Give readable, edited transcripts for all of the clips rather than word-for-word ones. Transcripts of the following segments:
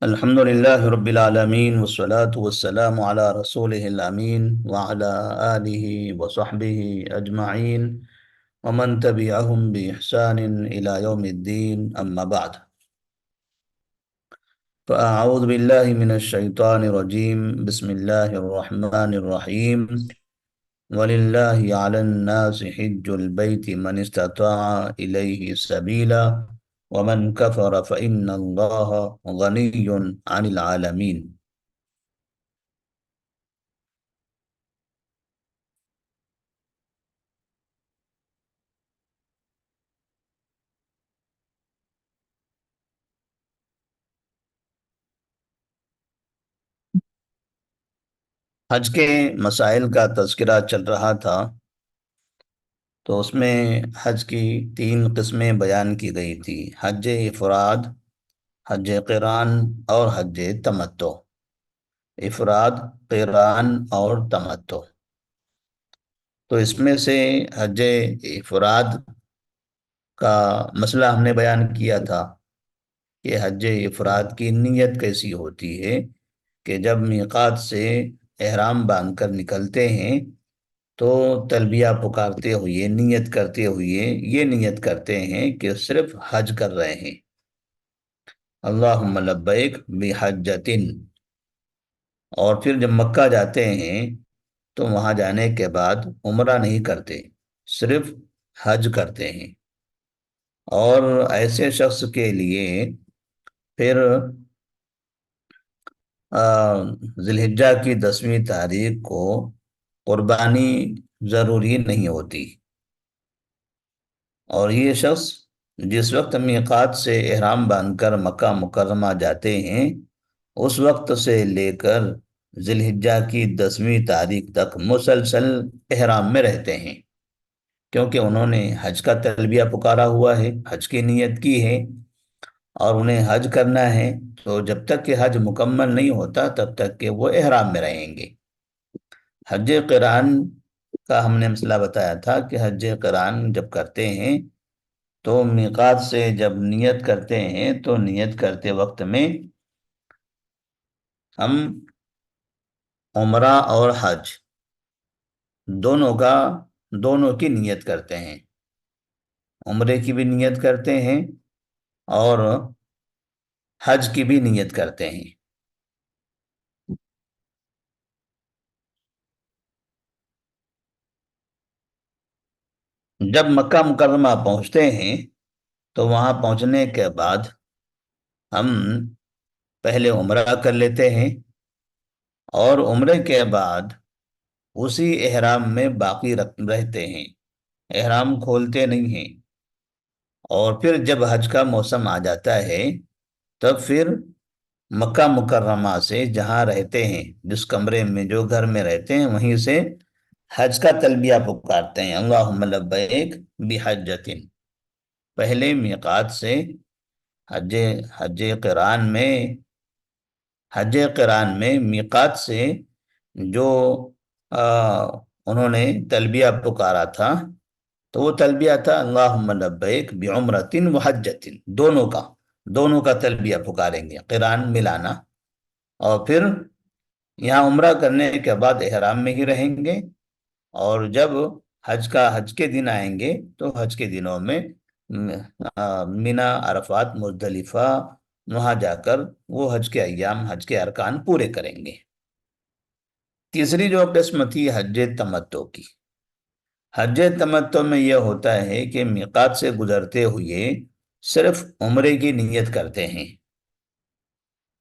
الحمد لله رب العالمين والصلاة والسلام على رسوله الأمين وعلى آله وصحبه أجمعين ومن تبعهم بإحسان إلى يوم الدين أما بعد. فأعوذ بالله من الشيطان الرجيم. بسم الله الرحمن الرحيم. ولله على الناس حج البيت من استطاع إليه سبيلا ومن كفر فإن الله غني عن العالمين. حج کے مسائل کا تذکرہ چل رہا تھا، تو اس میں حج کی تین قسمیں بیان کی گئی تھی: حج افراد، حج قران اور حج تمتع۔ افراد، قران اور تمتع۔ تو اس میں سے حج افراد کا مسئلہ ہم نے بیان کیا تھا کہ حج افراد کی نیت کیسی ہوتی ہے کہ جب میقات سے احرام باندھ کر نکلتے ہیں تو تلبیہ پکارتے ہوئے، نیت کرتے ہوئے یہ نیت کرتے ہیں کہ صرف حج کر رہے ہیں، اللہم لبیک بحجتن۔ اور پھر جب مکہ جاتے ہیں تو وہاں جانے کے بعد عمرہ نہیں کرتے، صرف حج کرتے ہیں۔ اور ایسے شخص کے لیے پھر ذی الحجہ کی 10ویں تاریخ کو قربانی ضروری نہیں ہوتی، اور یہ شخص جس وقت میقات سے احرام باندھ کر مکہ مکرمہ جاتے ہیں اس وقت سے لے کر ذی الحجہ کی 10ویں تاریخ تک مسلسل احرام میں رہتے ہیں، کیونکہ انہوں نے حج کا تلبیہ پکارا ہوا ہے، حج کی نیت کی ہے اور انہیں حج کرنا ہے، تو جب تک کہ حج مکمل نہیں ہوتا تب تک کہ وہ احرام میں رہیں گے۔ حج قران کا ہم نے مسئلہ بتایا تھا کہ حج قران جب کرتے ہیں تو میقات سے جب نیت کرتے ہیں تو نیت کرتے وقت میں ہم عمرہ اور حج دونوں کی نیت کرتے ہیں، عمرے کی بھی نیت کرتے ہیں اور حج کی بھی نیت کرتے ہیں۔ جب مکہ مکرمہ پہنچتے ہیں تو وہاں پہنچنے کے بعد ہم پہلے عمرہ کر لیتے ہیں، اور عمرے کے بعد اسی احرام میں باقی رہتے ہیں، احرام کھولتے نہیں ہیں۔ اور پھر جب حج کا موسم آ جاتا ہے تب پھر مکہ مکرمہ سے جہاں رہتے ہیں، جس کمرے میں جو گھر میں رہتے ہیں وہیں سے حج کا تلبیہ پکارتے ہیں، اللہم لبیک بحجتن۔ پہلے میقات سے حج حج قران میں حج قران میں میقات سے جو انہوں نے تلبیہ پکارا تھا تو وہ تلبیہ تھا اللہم لبیک بعمرتن وحجتن، دونوں کا تلبیہ پکاریں گے، قران ملانا۔ اور پھر یہاں عمرہ کرنے کے بعد احرام میں ہی رہیں گے، اور جب حج کے دن آئیں گے تو حج کے دنوں میں مینا، عرفات، مزدلفہ، وہاں جا کر وہ حج کے ایام، حج کے ارکان پورے کریں گے۔ تیسری جو قسم تھی حج تمتع کی، حج تمتع میں یہ ہوتا ہے کہ میقات سے گزرتے ہوئے صرف عمرے کی نیت کرتے ہیں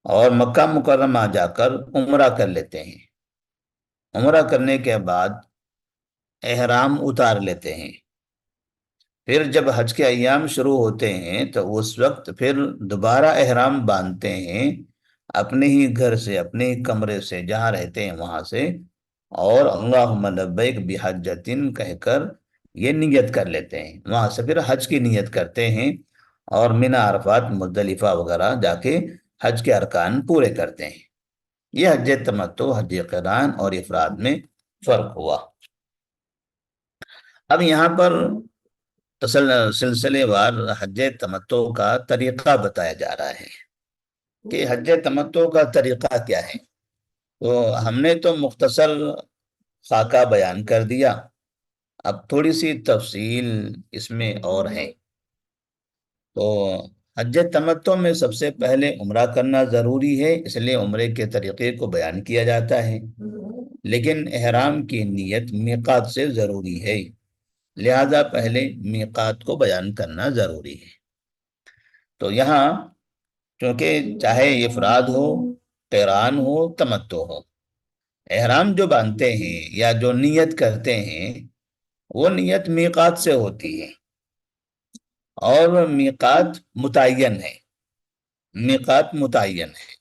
اور مکہ مکرمہ جا کر عمرہ کر لیتے ہیں، عمرہ کرنے کے بعد احرام اتار لیتے ہیں۔ پھر جب حج کے ایام شروع ہوتے ہیں تو اس وقت پھر دوبارہ احرام باندھتے ہیں، اپنے ہی گھر سے، اپنے ہی کمرے سے جہاں رہتے ہیں وہاں سے، اور اللہم لبیک بحجتن کہہ کر یہ نیت کر لیتے ہیں، وہاں سے پھر حج کی نیت کرتے ہیں اور مینا، عرفات، مزدلفہ وغیرہ جا کے حج کے ارکان پورے کرتے ہیں۔ یہ حج تمتع، حج قران اور افراد میں فرق ہوا۔ اب یہاں پر سلسلے وار حج تمتع کا طریقہ بتایا جا رہا ہے۔ کہ حج تمتع کا طریقہ کیا ہے، تو ہم نے تو مختصر خاکہ بیان کر دیا، اب تھوڑی سی تفصیل اس میں اور ہے۔ تو حج تمتع میں سب سے پہلے عمرہ کرنا ضروری ہے، اس لیے عمرے کے طریقے کو بیان کیا جاتا ہے، لیکن احرام کی نیت میقات سے ضروری ہے، لہذا پہلے میقات کو بیان کرنا ضروری ہے۔ تو یہاں چونکہ چاہے افراد ہو، قران ہو، تمتع ہو، احرام جو باندھتے ہیں یا جو نیت کرتے ہیں وہ نیت میقات سے ہوتی ہے، اور میقات متعین ہے، میقات متعین ہے۔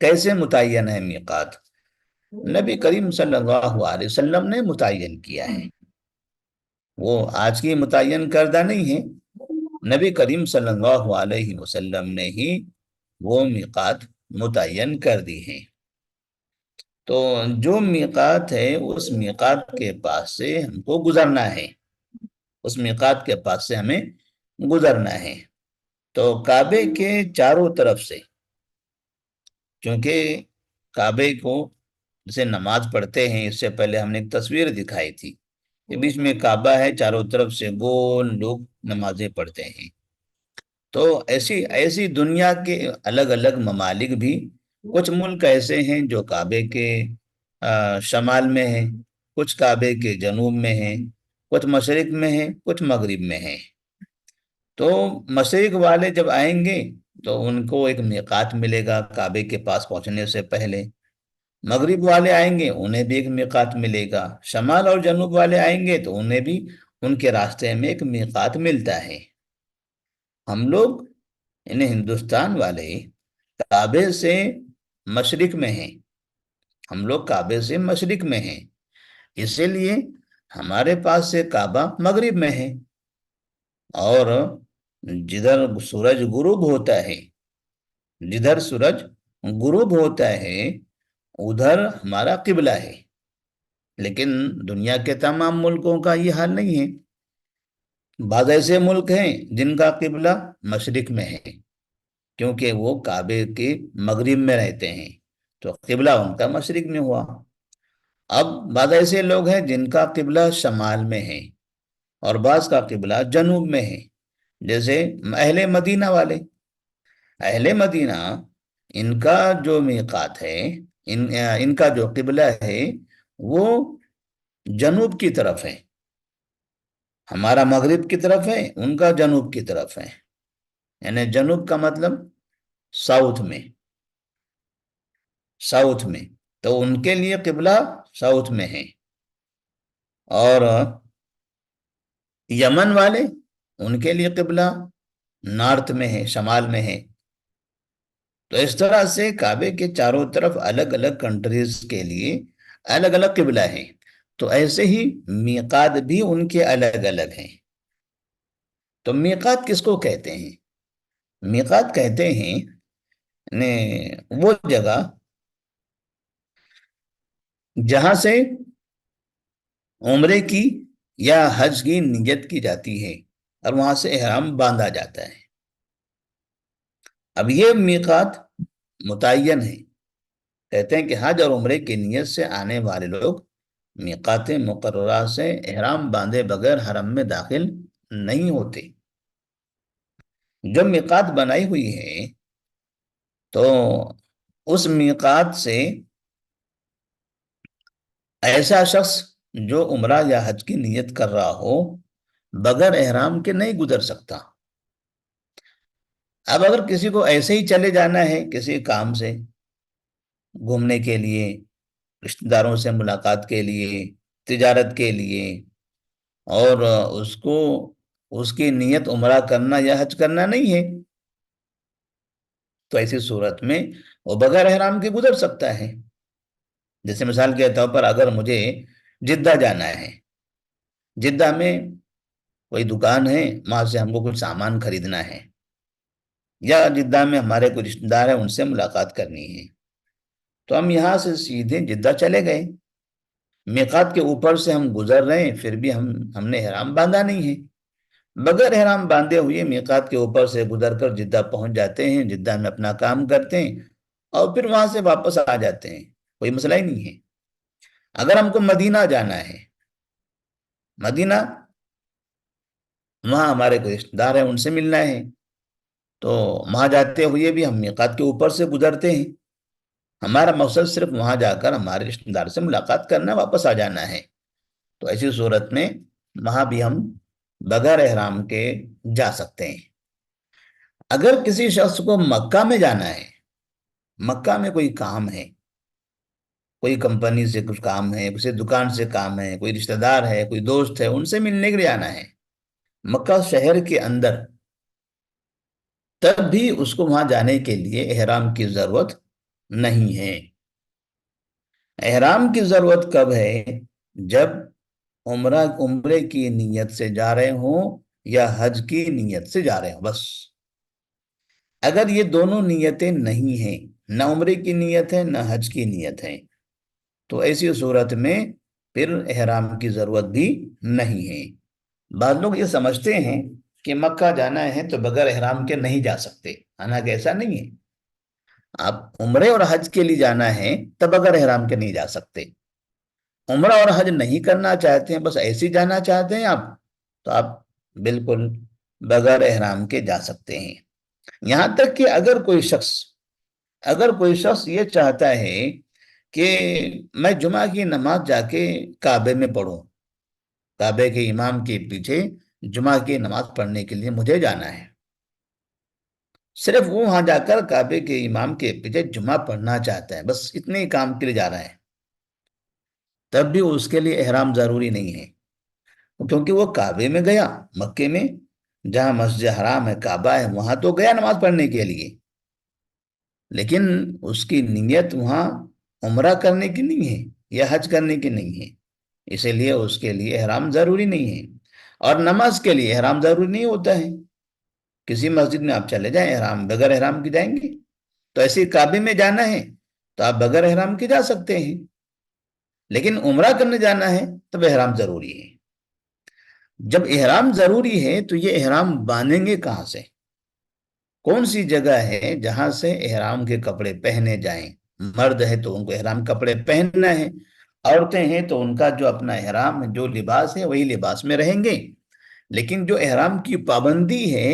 کیسے متعین ہے میقات؟ نبی کریم صلی اللہ علیہ وسلم نے متعین کیا ہے، وہ آج کی متعین کردہ نہیں ہے، نبی کریم صلی اللہ علیہ وسلم نے ہی وہ میقات متعین کر دی ہیں۔ تو جو میقات ہے اس میقات کے پاس سے ہم کو گزرنا ہے، اس میقات کے پاس سے ہمیں گزرنا ہے۔ تو کعبے کے چاروں طرف سے، چونکہ کعبے کو جسے نماز پڑھتے ہیں، اس سے پہلے ہم نے ایک تصویر دکھائی تھی کہ بیچ میں کعبہ ہے، چاروں طرف سے گول لوگ نمازیں پڑھتے ہیں۔ تو ایسی ایسی دنیا کے الگ الگ ممالک بھی، کچھ ملک ایسے ہیں جو کعبے کے شمال میں ہیں، کچھ کعبے کے جنوب میں ہیں، کچھ مشرق میں ہیں، کچھ مغرب میں ہیں۔ تو مشرق والے جب آئیں گے تو ان کو ایک میقات ملے گا کعبے کے پاس پہنچنے سے پہلے، مغرب والے آئیں گے انہیں بھی ایک میقات ملے گا، شمال اور جنوب والے آئیں گے تو انہیں بھی ان کے راستے میں ایک میقات ملتا ہے۔ ہم لوگ یعنی ہندوستان والے کعبے سے مشرق میں ہیں، ہم لوگ کعبے سے مشرق میں ہیں، اسی لیے ہمارے پاس سے کعبہ مغرب میں ہے، اور جدھر سورج غروب ہوتا ہے، جدھر سورج غروب ہوتا ہے ادھر ہمارا قبلہ ہے۔ لیکن دنیا کے تمام ملکوں کا یہ حال نہیں ہے، بعض ایسے ملک ہیں جن کا قبلہ مشرق میں ہے، کیونکہ وہ کعبے کے مغرب میں رہتے ہیں، تو قبلہ ان کا مشرق میں ہوا۔ اب بعض ایسے لوگ ہیں جن کا قبلہ شمال میں ہے اور بعض کا قبلہ جنوب میں ہے، جیسے اہل مدینہ والے۔ اہل مدینہ ان کا جو میقات ہے، ان کا جو قبلہ ہے وہ جنوب کی طرف ہے، ہمارا مغرب کی طرف ہے، ان کا جنوب کی طرف ہے، یعنی جنوب کا مطلب ساؤتھ میں، ساؤتھ میں، تو ان کے لیے قبلہ ساؤتھ میں ہے۔ اور یمن والے، ان کے لیے قبلہ نارتھ میں ہے، شمال میں ہے۔ تو اس طرح سے کعبے کے چاروں طرف الگ الگ کنٹریز کے لیے الگ الگ قبلہ ہیں، تو ایسے ہی میقات بھی ان کے الگ الگ ہیں۔ تو میقات کس کو کہتے ہیں؟ میقات کہتے ہیں وہ جگہ جہاں سے عمرے کی یا حج کی نیت کی جاتی ہے اور وہاں سے احرام باندھا جاتا ہے۔ اب یہ میقات متعین ہے، کہتے ہیں کہ حج اور عمرے کی نیت سے آنے والے لوگ میقات مقررہ سے احرام باندھے بغیر حرم میں داخل نہیں ہوتے۔ جو میقات بنائی ہوئی ہے تو اس میقات سے ایسا شخص جو عمرہ یا حج کی نیت کر رہا ہو بغیر احرام کے نہیں گزر سکتا۔ اب اگر کسی کو ایسے ہی چلے جانا ہے کسی کام سے، گھومنے کے لیے، رشتہ داروں سے ملاقات کے لیے، تجارت کے لیے، اور اس کو اس کی نیت عمرہ کرنا یا حج کرنا نہیں ہے، تو ایسی صورت میں وہ بغیر احرام کے گزر سکتا ہے۔ جیسے مثال کے طور پر اگر مجھے جدہ جانا ہے، جدہ میں کوئی دکان ہے، وہاں سے ہم کو کچھ سامان خریدنا ہے، یا جدہ میں ہمارے کوئی رشتہ دار ہیں ان سے ملاقات کرنی ہے، تو ہم یہاں سے سیدھے جدہ چلے گئے، میقات کے اوپر سے ہم گزر رہے ہیں، پھر بھی ہم نے احرام باندھا نہیں ہے، بغیر احرام باندھے ہوئے میقات کے اوپر سے گزر کر جدہ پہنچ جاتے ہیں، جدہ میں اپنا کام کرتے ہیں اور پھر وہاں سے واپس آ جاتے ہیں، کوئی مسئلہ ہی نہیں ہے۔ اگر ہم کو مدینہ جانا ہے، مدینہ وہاں ہمارے کوئی رشتہ دار ہیں، ان سے ملنا ہے، تو وہاں جاتے ہوئے بھی ہم میقات کے اوپر سے گزرتے ہیں، ہمارا مقصد صرف وہاں جا کر ہمارے رشتہ دار سے ملاقات کرنا، واپس آ جانا ہے، تو ایسی صورت میں وہاں بھی ہم بغیر احرام کے جا سکتے ہیں۔ اگر کسی شخص کو مکہ میں جانا ہے، مکہ میں کوئی کام ہے، کوئی کمپنی سے کچھ کام ہے، کسی دکان سے کام ہے، کوئی رشتہ دار ہے، کوئی دوست ہے، ان سے ملنے کے لیے جانا ہے مکہ شہر کے اندر، تب بھی اس کو وہاں جانے کے لیے احرام کی ضرورت نہیں ہے۔ احرام کی ضرورت کب ہے؟ جب عمرے کی نیت سے جا رہے ہوں یا حج کی نیت سے جا رہے ہوں، بس۔ اگر یہ دونوں نیتیں نہیں ہیں، نہ عمرے کی نیت ہے نہ حج کی نیت ہے، تو ایسی صورت میں پھر احرام کی ضرورت بھی نہیں ہے۔ بعض لوگ یہ سمجھتے ہیں کہ مکہ جانا ہے تو بغیر احرام کے نہیں جا سکتے، حالانکہ ایسا نہیں ہے۔ آپ عمرے اور حج کے لیے جانا ہے تب بغیر احرام کے نہیں جا سکتے۔ عمرہ اور حج نہیں کرنا چاہتے ہیں، بس ایسے جانا چاہتے ہیں آپ، تو آپ بالکل بغیر احرام کے جا سکتے ہیں۔ یہاں تک کہ اگر کوئی شخص یہ چاہتا ہے کہ میں جمعہ کی نماز جا کے کعبے میں پڑھوں، کعبے کے امام کے پیچھے جمعہ کی نماز پڑھنے کے لیے مجھے جانا ہے، صرف وہ وہاں جا کر کعبے کے امام کے پیچھے جمعہ پڑھنا چاہتا ہے، بس اتنے ہی کام کے لیے جا رہا ہے، تب بھی اس کے لیے احرام ضروری نہیں ہے، کیونکہ وہ کعبے میں گیا، مکے میں جہاں مسجد حرام ہے، کعبہ ہے، وہاں تو گیا نماز پڑھنے کے لیے، لیکن اس کی نیت وہاں عمرہ کرنے کی نہیں ہے یا حج کرنے کی نہیں ہے، اسی لیے اس کے لیے احرام ضروری نہیں ہے۔ اور نماز کے لیے احرام ضروری نہیں ہوتا ہے، کسی مسجد میں آپ چلے جائیں، بغیر احرام کے جائیں گے، تو ایسے کعبے میں جانا ہے تو آپ بغیر احرام کے جا سکتے ہیں، لیکن عمرہ کرنے جانا ہے تب احرام ضروری ہے۔ جب احرام ضروری ہے تو یہ احرام باندھیں گے کہاں سے؟ کون سی جگہ ہے جہاں سے احرام کے کپڑے پہنے جائیں؟ مرد ہے تو ان کو احرام کپڑے پہننا ہے، عورتیں ہیں تو ان کا جو اپنا احرام جو لباس ہے وہی لباس میں رہیں گے، لیکن جو احرام کی پابندی ہے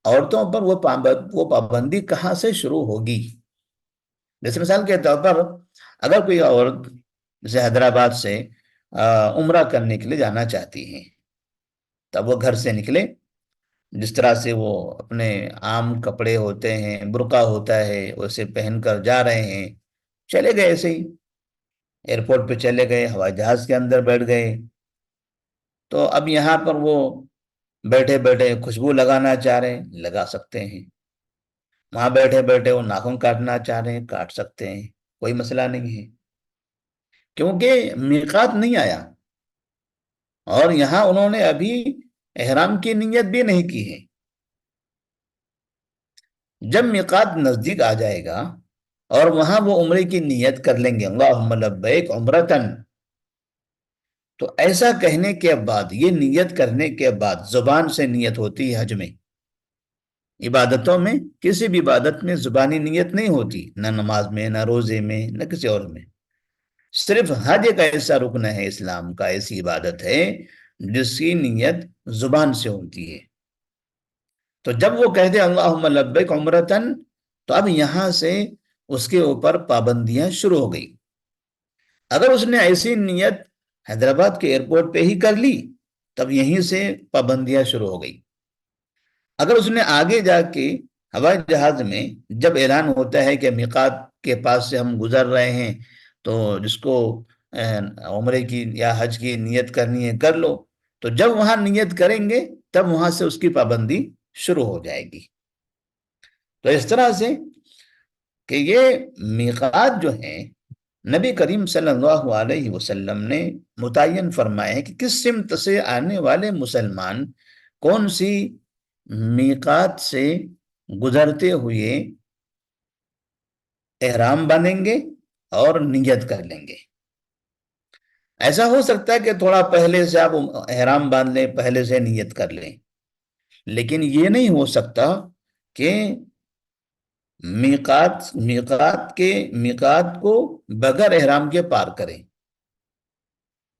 عورتوں پر، وہ پابندی کہاں سے شروع ہوگی؟ جیسے مثال کے طور پر اگر کوئی عورت جیسے حیدرآباد سے عمرہ کرنے کے لیے جانا چاہتی ہیں، تب وہ گھر سے نکلے، جس طرح سے وہ اپنے عام کپڑے ہوتے ہیں، برقع ہوتا ہے، اسے پہن کر جا رہے ہیں، چلے گئے ایسے ہی ایئرپورٹ پہ چلے گئے، ہوائی جہاز کے اندر بیٹھ گئے، تو اب یہاں پر وہ بیٹھے بیٹھے خوشبو لگانا چاہ رہے ہیں، لگا سکتے ہیں، وہاں بیٹھے بیٹھے وہ ناخن کاٹنا چاہ رہے ہیں، کاٹ سکتے ہیں، کوئی مسئلہ نہیں ہے، کیونکہ میقات نہیں آیا اور یہاں انہوں نے ابھی احرام کی نیت بھی نہیں کی ہے۔ جب میقات نزدیک آ جائے گا اور وہاں وہ عمرے کی نیت کر لیں گے، اللہم لبیک عمرتن، تو ایسا کہنے کے بعد، یہ نیت کرنے کے بعد، زبان سے نیت ہوتی ہے حج میں، عبادتوں میں کسی بھی عبادت میں زبانی نیت نہیں ہوتی، نہ نماز میں، نہ روزے میں، نہ کسی اور میں، صرف حج ایک ایسا رکن ہے اسلام کا، ایسی عبادت ہے جس کی نیت زبان سے ہوتی ہے۔ تو جب وہ کہتے ہیں اللہم لبیک عمرتن، تو اب یہاں سے اس کے اوپر پابندیاں شروع ہو گئی۔ اگر اس نے ایسی نیت حیدرآباد کے ایئرپورٹ پہ ہی کر لی، تب یہیں سے پابندیاں شروع ہو گئی۔ اگر اس نے آگے جا کے ہوائی جہاز میں جب اعلان ہوتا ہے کہ میقات کے پاس سے ہم گزر رہے ہیں، تو جس کو عمرے کی یا حج کی نیت کرنی ہے کر لو، تو جب وہاں نیت کریں گے تب وہاں سے اس کی پابندی شروع ہو جائے گی۔ تو اس طرح سے کہ یہ میقات جو ہیں نبی کریم صلی اللہ علیہ وسلم نے متعین فرمائے کہ کس سمت سے آنے والے مسلمان کون سی میقات سے گزرتے ہوئے احرام بنیں گے اور نیت کر لیں گے۔ ایسا ہو سکتا ہے کہ تھوڑا پہلے سے آپ احرام باندھ لیں، پہلے سے نیت کر لیں، لیکن یہ نہیں ہو سکتا کہ میقات کو بغیر احرام کے پار کریں.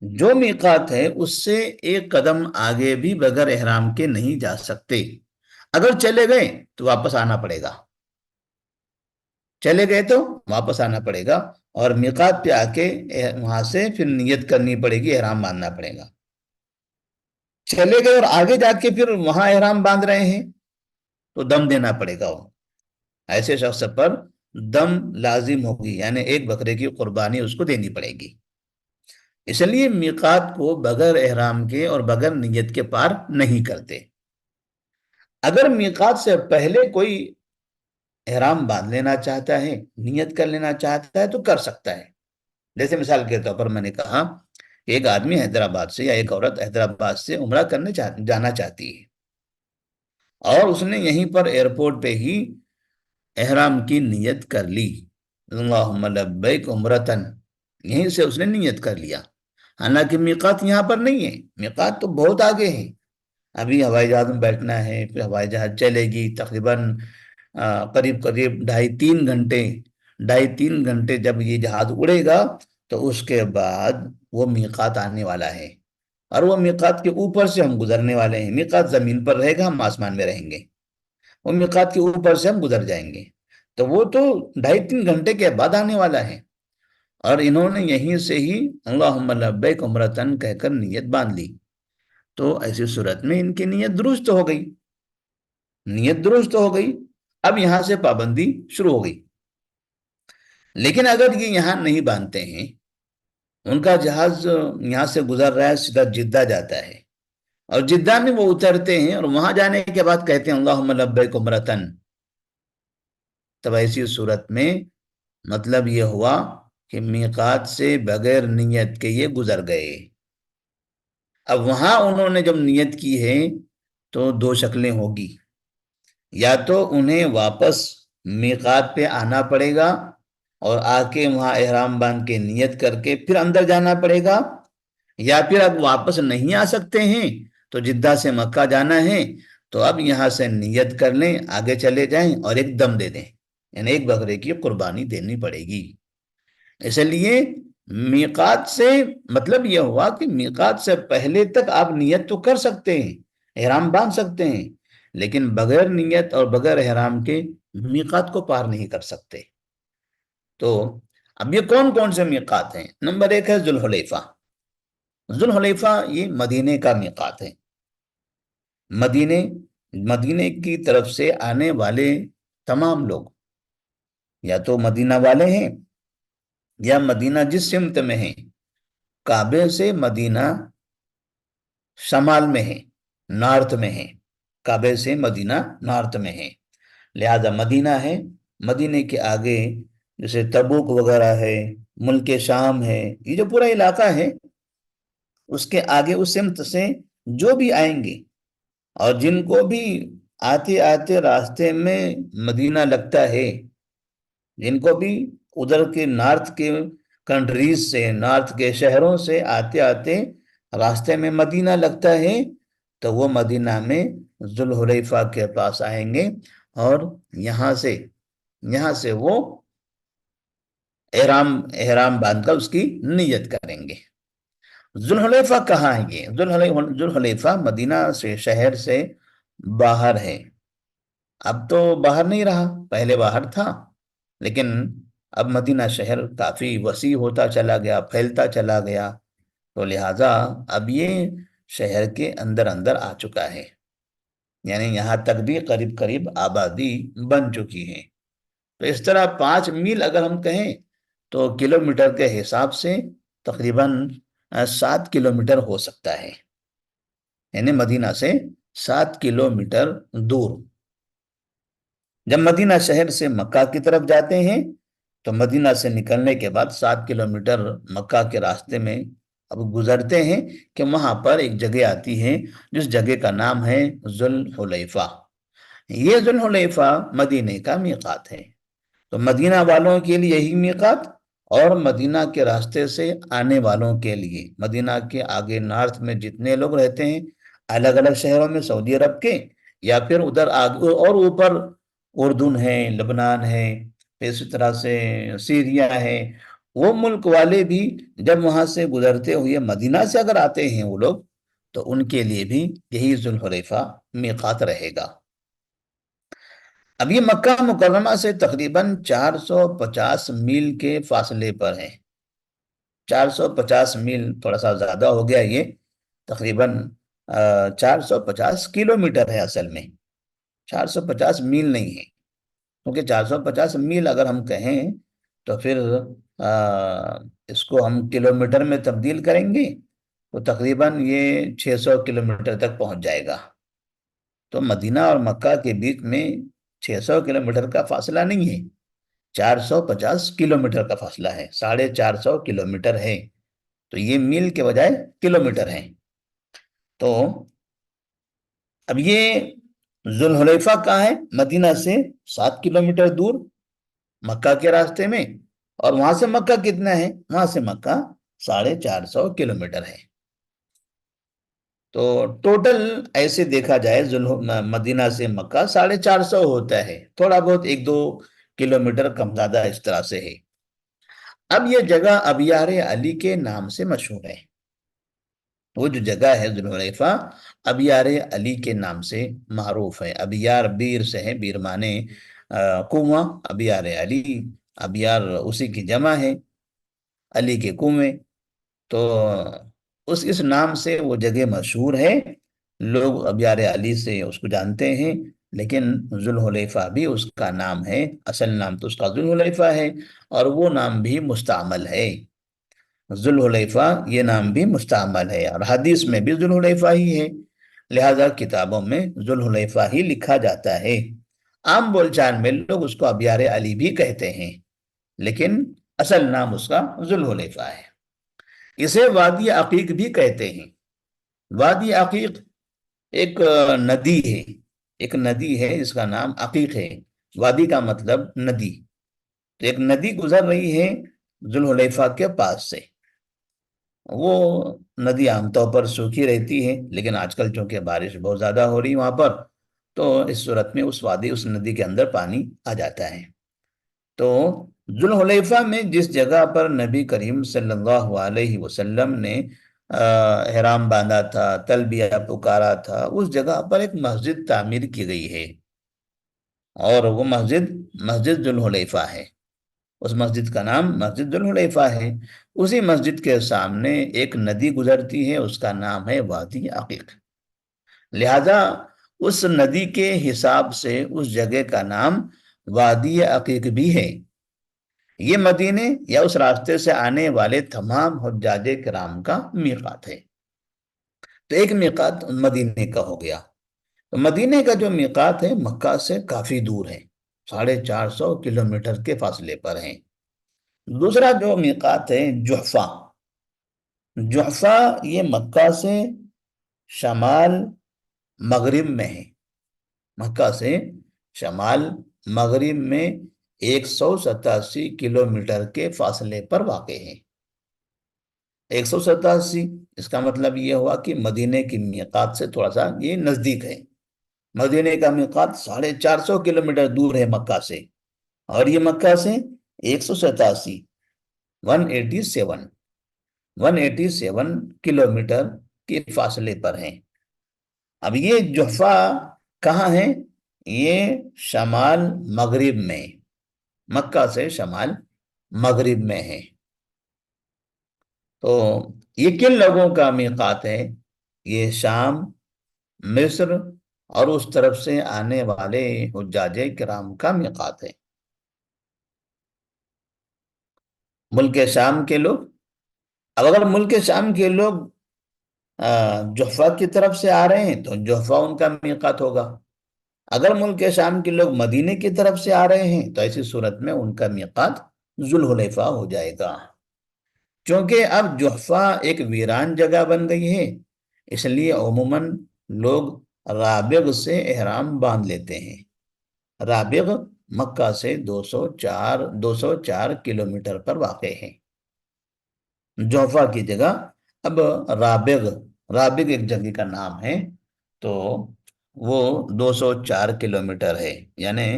جو میقات ہے اس سے ایک قدم آگے بھی بغیر احرام کے نہیں جا سکتے. اگر چلے گئے تو واپس آنا پڑے گا. چلے گئے تو واپس آنا پڑے گا اور میقات پہ آ کے وہاں سے پھر نیت کرنی پڑے گی، احرام باندھنا پڑے گا. چلے گئے اور آگے جا کے پھر وہاں احرام باندھ رہے ہیں تو دم دینا پڑے گا. ایسے شخص پر دم لازم ہوگی، یعنی ایک بکرے کی قربانی اس کو دینی پڑے گی. اس لیے میقات کو بغیر احرام کے اور بغیر نیت کے پار نہیں کرتے. اگر میقات سے پہلے کوئی احرام باندھ لینا چاہتا ہے، نیت کر لینا چاہتا ہے تو کر سکتا ہے. جیسے مثال کے طور پر میں نے کہا کہ ایک آدمی حیدرآباد سے یا ایک عورت حیدرآباد سے عمرہ کرنے جانا چاہتی ہے اور اس نے یہیں پر ایئرپورٹ پہ ہی احرام کی نیت کر لی، اللہم لبیک عمرتن، یہیں سے اس نے نیت کر لیا. حالانکہ میقات یہاں پر نہیں ہے، میقات تو بہت آگے ہے. ابھی ہوائی جہاز میں بیٹھنا ہے، پھر ہوائی جہاز چلے گی تقریباً قریب قریب 2.5 3 گھنٹے جب یہ جہاز اڑے گا تو اس کے بعد وہ میقات آنے والا ہے. اور وہ میقات کے اوپر سے ہم گزرنے والے ہیں. میقات زمین پر رہے گا، ہم آسمان میں رہیں گے. وہ میقات کے اوپر سے ہم گزر جائیں گے تو وہ تو 2.5 3 گھنٹے کے بعد آنے والا ہے. اور انہوں نے یہیں سے ہی اللہم لبیک عمرتن کہہ کر نیت باندھ لی. تو ایسی صورت میں ان کی نیت درست ہو گئی. نیت درست ہو گئی. اب یہاں سے پابندی شروع ہو گئی. لیکن اگر یہ یہاں نہیں باندھتے ہیں، ان کا جہاز یہاں سے گزر رہا ہے، سیدھا جدہ جاتا ہے اور جدہ میں وہ اترتے ہیں اور وہاں جانے کے بعد کہتے ہیں اللہم لبیک عمرتن، تب ایسی صورت میں مطلب یہ ہوا کہ میقات سے بغیر نیت کے یہ گزر گئے. اب وہاں انہوں نے جب نیت کی ہے تو دو شکلیں ہوگی. یا تو انہیں واپس میقات پہ آنا پڑے گا اور آ کے وہاں احرام باندھ کے نیت کر کے پھر اندر جانا پڑے گا، یا پھر اب واپس نہیں آ سکتے ہیں تو جدہ سے مکہ جانا ہے تو اب یہاں سے نیت کر لیں، آگے چلے جائیں اور ایک دم دے دیں، یعنی ایک بکرے کی قربانی دینی پڑے گی. اس لیے میقات سے مطلب یہ ہوا کہ میقات سے پہلے تک آپ نیت تو کر سکتے ہیں، احرام باندھ سکتے ہیں، لیکن بغیر نیت اور بغیر احرام کے میقات کو پار نہیں کر سکتے. تو اب یہ کون کون سے میقات ہیں؟ نمبر 1 ہے ذوالحلیفہ. ذوالحلیفہ یہ مدینے کا میقات ہے. مدینے کی طرف سے آنے والے تمام لوگ یا تو مدینہ والے ہیں یا مدینہ جس سمت میں ہیں، کعبے سے مدینہ شمال میں ہے، نارتھ میں ہے، کعبے سے مدینہ نارتھ میں ہے، لہذا مدینہ ہے. مدینے کے آگے جیسے تبوک وغیرہ ہے، ملک شام ہے، یہ جو پورا علاقہ ہے اس کے آگے اس سمت سے جو بھی آئیں گے اور جن کو بھی آتے آتے راستے میں مدینہ لگتا ہے، جن کو بھی ادھر کے نارتھ کے کنٹریز سے، نارتھ کے شہروں سے آتے آتے راستے میں مدینہ لگتا ہے تو وہ مدینہ میں ذوالحلیفہ کے پاس آئیں گے اور یہاں سے وہ احرام باندھ کر اس کی نیت کریں گے. ذوالحلیفہ کہاں ہے؟ یہ ذوالحلیفہ مدینہ سے شہر سے باہر ہے. اب تو باہر نہیں رہا، پہلے باہر تھا، لیکن اب مدینہ شہر کافی وسیع ہوتا چلا گیا، پھیلتا چلا گیا، تو لہٰذا اب یہ شہر کے اندر اندر آ چکا ہے، یعنی یہاں تک بھی قریب قریب آبادی بن چکی ہے. تو اس طرح 5 میل اگر ہم کہیں تو کلومیٹر کے حساب سے تقریباً 7 کلومیٹر ہو سکتا ہے، یعنی مدینہ سے 7 کلومیٹر دور. جب مدینہ شہر سے مکہ کی طرف جاتے ہیں تو مدینہ سے نکلنے کے بعد 7 کلومیٹر مکہ کے راستے میں اب گزرتے ہیں کہ وہاں پر ایک جگہ آتی ہے جس جگہ کا نام ہے ذوالحلیفہ. یہ ذوالحلیفہ مدینہ کا میقات ہے. تو مدینہ والوں کے لیے یہی میقات اور مدینہ کے راستے سے آنے والوں کے لیے، مدینہ کے آگے نارتھ میں جتنے لوگ رہتے ہیں الگ الگ شہروں میں سعودی عرب کے، یا پھر ادھر آگے اور اوپر اردن ہے، لبنان ہے، پھر اسی طرح سے سیریا ہے، وہ ملک والے بھی جب وہاں سے گزرتے ہوئے مدینہ سے اگر آتے ہیں وہ لوگ، تو ان کے لیے بھی یہی ذوالحلیفہ میقات رہے گا۔ اب یہ مکہ مکرمہ سے تقریباً 450 میل کے فاصلے پر ہے۔ 450 میل تھوڑا سا زیادہ ہو گیا یہ، تقریباً 450 کلومیٹر ہے اصل میں، 450 میل نہیں ہے، کیونکہ 450 میل اگر ہم کہیں تو پھر اس کو ہم کلومیٹر میں تبدیل کریں گے تو تقریباً یہ 600 کلومیٹر تک پہنچ جائے گا۔ تو مدینہ اور مکہ کے بیچ میں 600 کلومیٹر کا فاصلہ نہیں ہے، 450 کلومیٹر کا فاصلہ ہے، 450 کلومیٹر ہے، تو یہ میل کے بجائے کلومیٹر ہے۔ تو اب یہ ذوالحلیفہ کہاں ہے؟ مدینہ سے 7 کلومیٹر دور مکہ کے راستے میں، اور وہاں سے مکہ کتنا ہے؟ وہاں سے مکہ 450 کلومیٹر ہے۔ تو ٹوٹل ایسے دیکھا جائے مدینہ سے مکہ 450 ہوتا ہے، تھوڑا بہت 1-2 کلومیٹر کم زیادہ اس طرح سے ہے۔ اب یہ جگہ ابیار علی کے نام سے مشہور ہے، وہ جو جگہ ہے ذوالحلیفہ ابیار علی کے نام سے معروف ہے۔ ابیار بیر سے ہے، بیر مانے کنواں، ابیار علی، ابیار اسی کی جمع ہے، علی کے کنویں، تو اس نام سے وہ جگہ مشہور ہے، لوگ ابیار علی سے اس کو جانتے ہیں، لیکن ذوالحلیفہ بھی اس کا نام ہے، اصل نام تو اس کا ذوالحلیفہ ہے، اور وہ نام بھی مستعمل ہے، ذوالحلیفہ یہ نام بھی مستعمل ہے، اور حدیث میں بھی ذوالحلیفہ ہی ہے، لہذا کتابوں میں ذوالحلیفہ ہی لکھا جاتا ہے۔ عام بول چال میں لوگ اس کو ابیار علی بھی کہتے ہیں، لیکن اصل نام اس کا ذوالحلیفہ ہے۔ اسے وادی عقیق بھی کہتے ہیں۔ وادی عقیق ایک ندی ہے، ایک ندی ہے، اس کا نام عقیق ہے، وادی کا مطلب ندی، تو ایک ندی گزر رہی ہے ذوالحلیفہ کے پاس سے، وہ ندی عام طور پر سوکھی رہتی ہے، لیکن آج کل چونکہ بارش بہت زیادہ ہو رہی وہاں پر، تو اس صورت میں اس ندی کے اندر پانی آ جاتا ہے۔ تو ذوالحلیفہ میں جس جگہ پر نبی کریم صلی اللہ علیہ وسلم نے احرام باندھا تھا، تلبیہ پکارا تھا، اس جگہ پر ایک مسجد تعمیر کی گئی ہے، اور وہ مسجد ذوالحلیفہ ہے، اس مسجد کا نام مسجد ذوالحلیفہ ہے۔ اسی مسجد کے سامنے ایک ندی گزرتی ہے، اس کا نام ہے وادی عقیق، لہذا اس ندی کے حساب سے اس جگہ کا نام وادی عقیق بھی ہے۔ یہ مدینے یا اس راستے سے آنے والے تمام حجاج کرام کا میقات ہے۔ تو ایک میقات مدینے کا ہو گیا، تو مدینے کا جو میقات ہے مکہ سے کافی دور ہے، 450 کلومیٹر کے فاصلے پر ہے۔ دوسرا جو میقات ہے جحفہ، جحفہ یہ مکہ سے شمال مغرب میں ہے، مکہ سے شمال مغرب میں 187 کلومیٹر کے فاصلے پر واقع ہے۔ 187، اس کا مطلب یہ ہوا کہ مدینے کی میقات سے تھوڑا سا یہ نزدیک ہے، مدینے کا میقات 450 کلومیٹر دور ہے مکہ سے، اور یہ مکہ سے 187 187 کلومیٹر کے فاصلے پر ہیں۔ اب یہ جحفہ کہاں ہے؟ یہ شمال مغرب میں، مکہ سے شمال مغرب میں ہے۔ تو یہ کن لوگوں کا میقات ہے؟ یہ شام، مصر اور اس طرف سے آنے والے حجاج کرام کا میقات ہے۔ ملک شام کے لوگ، اب اگر ملک شام کے لوگ جحفہ کی طرف سے آ رہے ہیں تو جحفہ ان کا میقات ہوگا، اگر ملک شام کے لوگ مدینے کی طرف سے آ رہے ہیں تو ایسی صورت میں ان کا میقات ذوالحلیفہ ہو جائے گا۔ چونکہ اب جحفہ ایک ویران جگہ بن گئی ہے، اس لیے عموماً لوگ رابغ سے احرام باندھ لیتے ہیں۔ رابغ مکہ سے 204 کلومیٹر پر واقع ہے، جحفہ کی جگہ اب رابغ ایک جگہ کا نام ہے۔ تو وہ 204 کلومیٹر ہے، یعنی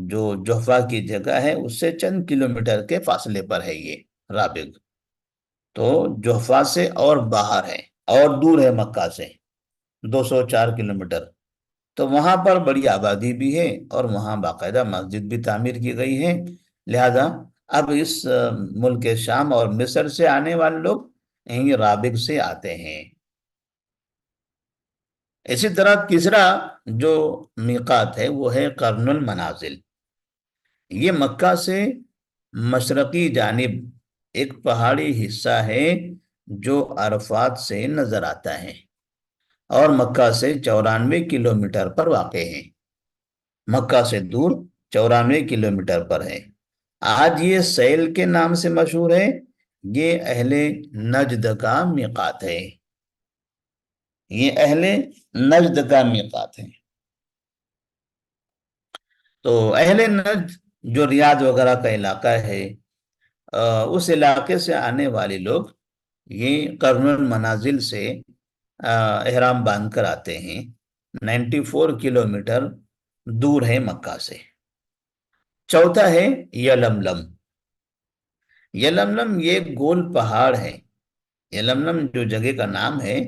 جو جوفا کی جگہ ہے اس سے چند کلومیٹر کے فاصلے پر ہے یہ رابغ۔ تو جوفا سے اور باہر ہے اور دور ہے مکہ سے 204 کلومیٹر۔ تو وہاں پر بڑی آبادی بھی ہے اور وہاں باقاعدہ مسجد بھی تعمیر کی گئی ہے، لہذا اب اس ملک شام اور مصر سے آنے والے لوگ یہیں رابغ سے آتے ہیں۔ اسی طرح تیسرا جو میقات ہے وہ ہے قرن المنازل۔ یہ مکہ سے مشرقی جانب ایک پہاڑی حصہ ہے جو عرفات سے نظر آتا ہے اور مکہ سے 94 کلومیٹر پر واقع ہے۔ مکہ سے دور 94 کلومیٹر پر ہے۔ آج یہ سیل کے نام سے مشہور ہے۔ یہ اہل نجد کا میقات ہے۔ یہ اہل نجد کا میقات ہے۔ تو اہل نجد جو ریاض وغیرہ کا علاقہ ہے، اس علاقے سے آنے والے لوگ یہ قرن المنازل سے احرام باندھ کر آتے ہیں۔ 94 کلومیٹر دور ہے مکہ سے۔ چوتھا ہے یلملم۔ یلملم یہ گول پہاڑ ہے۔ یلملم جو جگہ کا نام ہے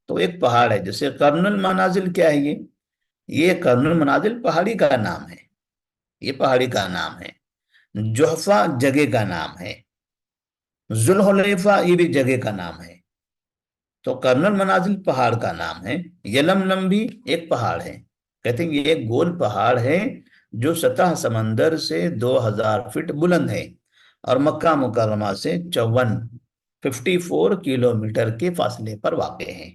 تو ایک پہاڑ ہے، جیسے قرن المنازل کیا ہے یہ قرن المنازل پہاڑی کا نام ہے، یہ پہاڑی کا نام ہے۔ جوفا جگہ کا نام ہے۔ ذوالحلیفہ یہ بھی جگہ کا نام ہے۔ تو قرن المنازل پہاڑ کا نام ہے، یلملم بھی ایک پہاڑ ہے۔ کہتے ہیں یہ ایک گول پہاڑ ہے جو سطح سمندر سے 2000 فٹ بلند ہے اور مکہ مکرمہ سے 54 کلومیٹر کے فاصلے پر واقع ہے۔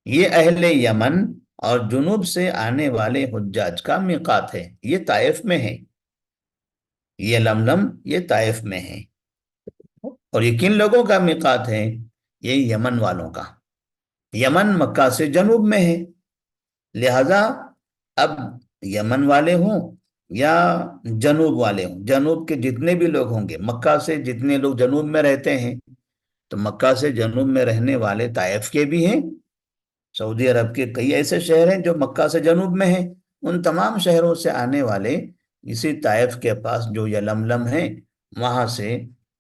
یہ اہل یمن اور جنوب سے آنے والے حجاج کا میقات ہے۔ یہ طائف میں ہے، یہ لملم یہ طائف میں ہے۔ اور یہ کن لوگوں کا میقات ہے؟ یہ یمن والوں کا۔ یمن مکہ سے جنوب میں ہے، لہذا اب یمن والے ہوں یا جنوب والے ہوں، جنوب کے جتنے بھی لوگ ہوں گے، مکہ سے جتنے لوگ جنوب میں رہتے ہیں، تو مکہ سے جنوب میں رہنے والے طائف کے بھی ہیں۔ سعودی عرب کے کئی ایسے شہر ہیں جو مکہ سے جنوب میں ہیں، ان تمام شہروں سے آنے والے اسی طائف کے پاس جو یلملم ہے وہاں سے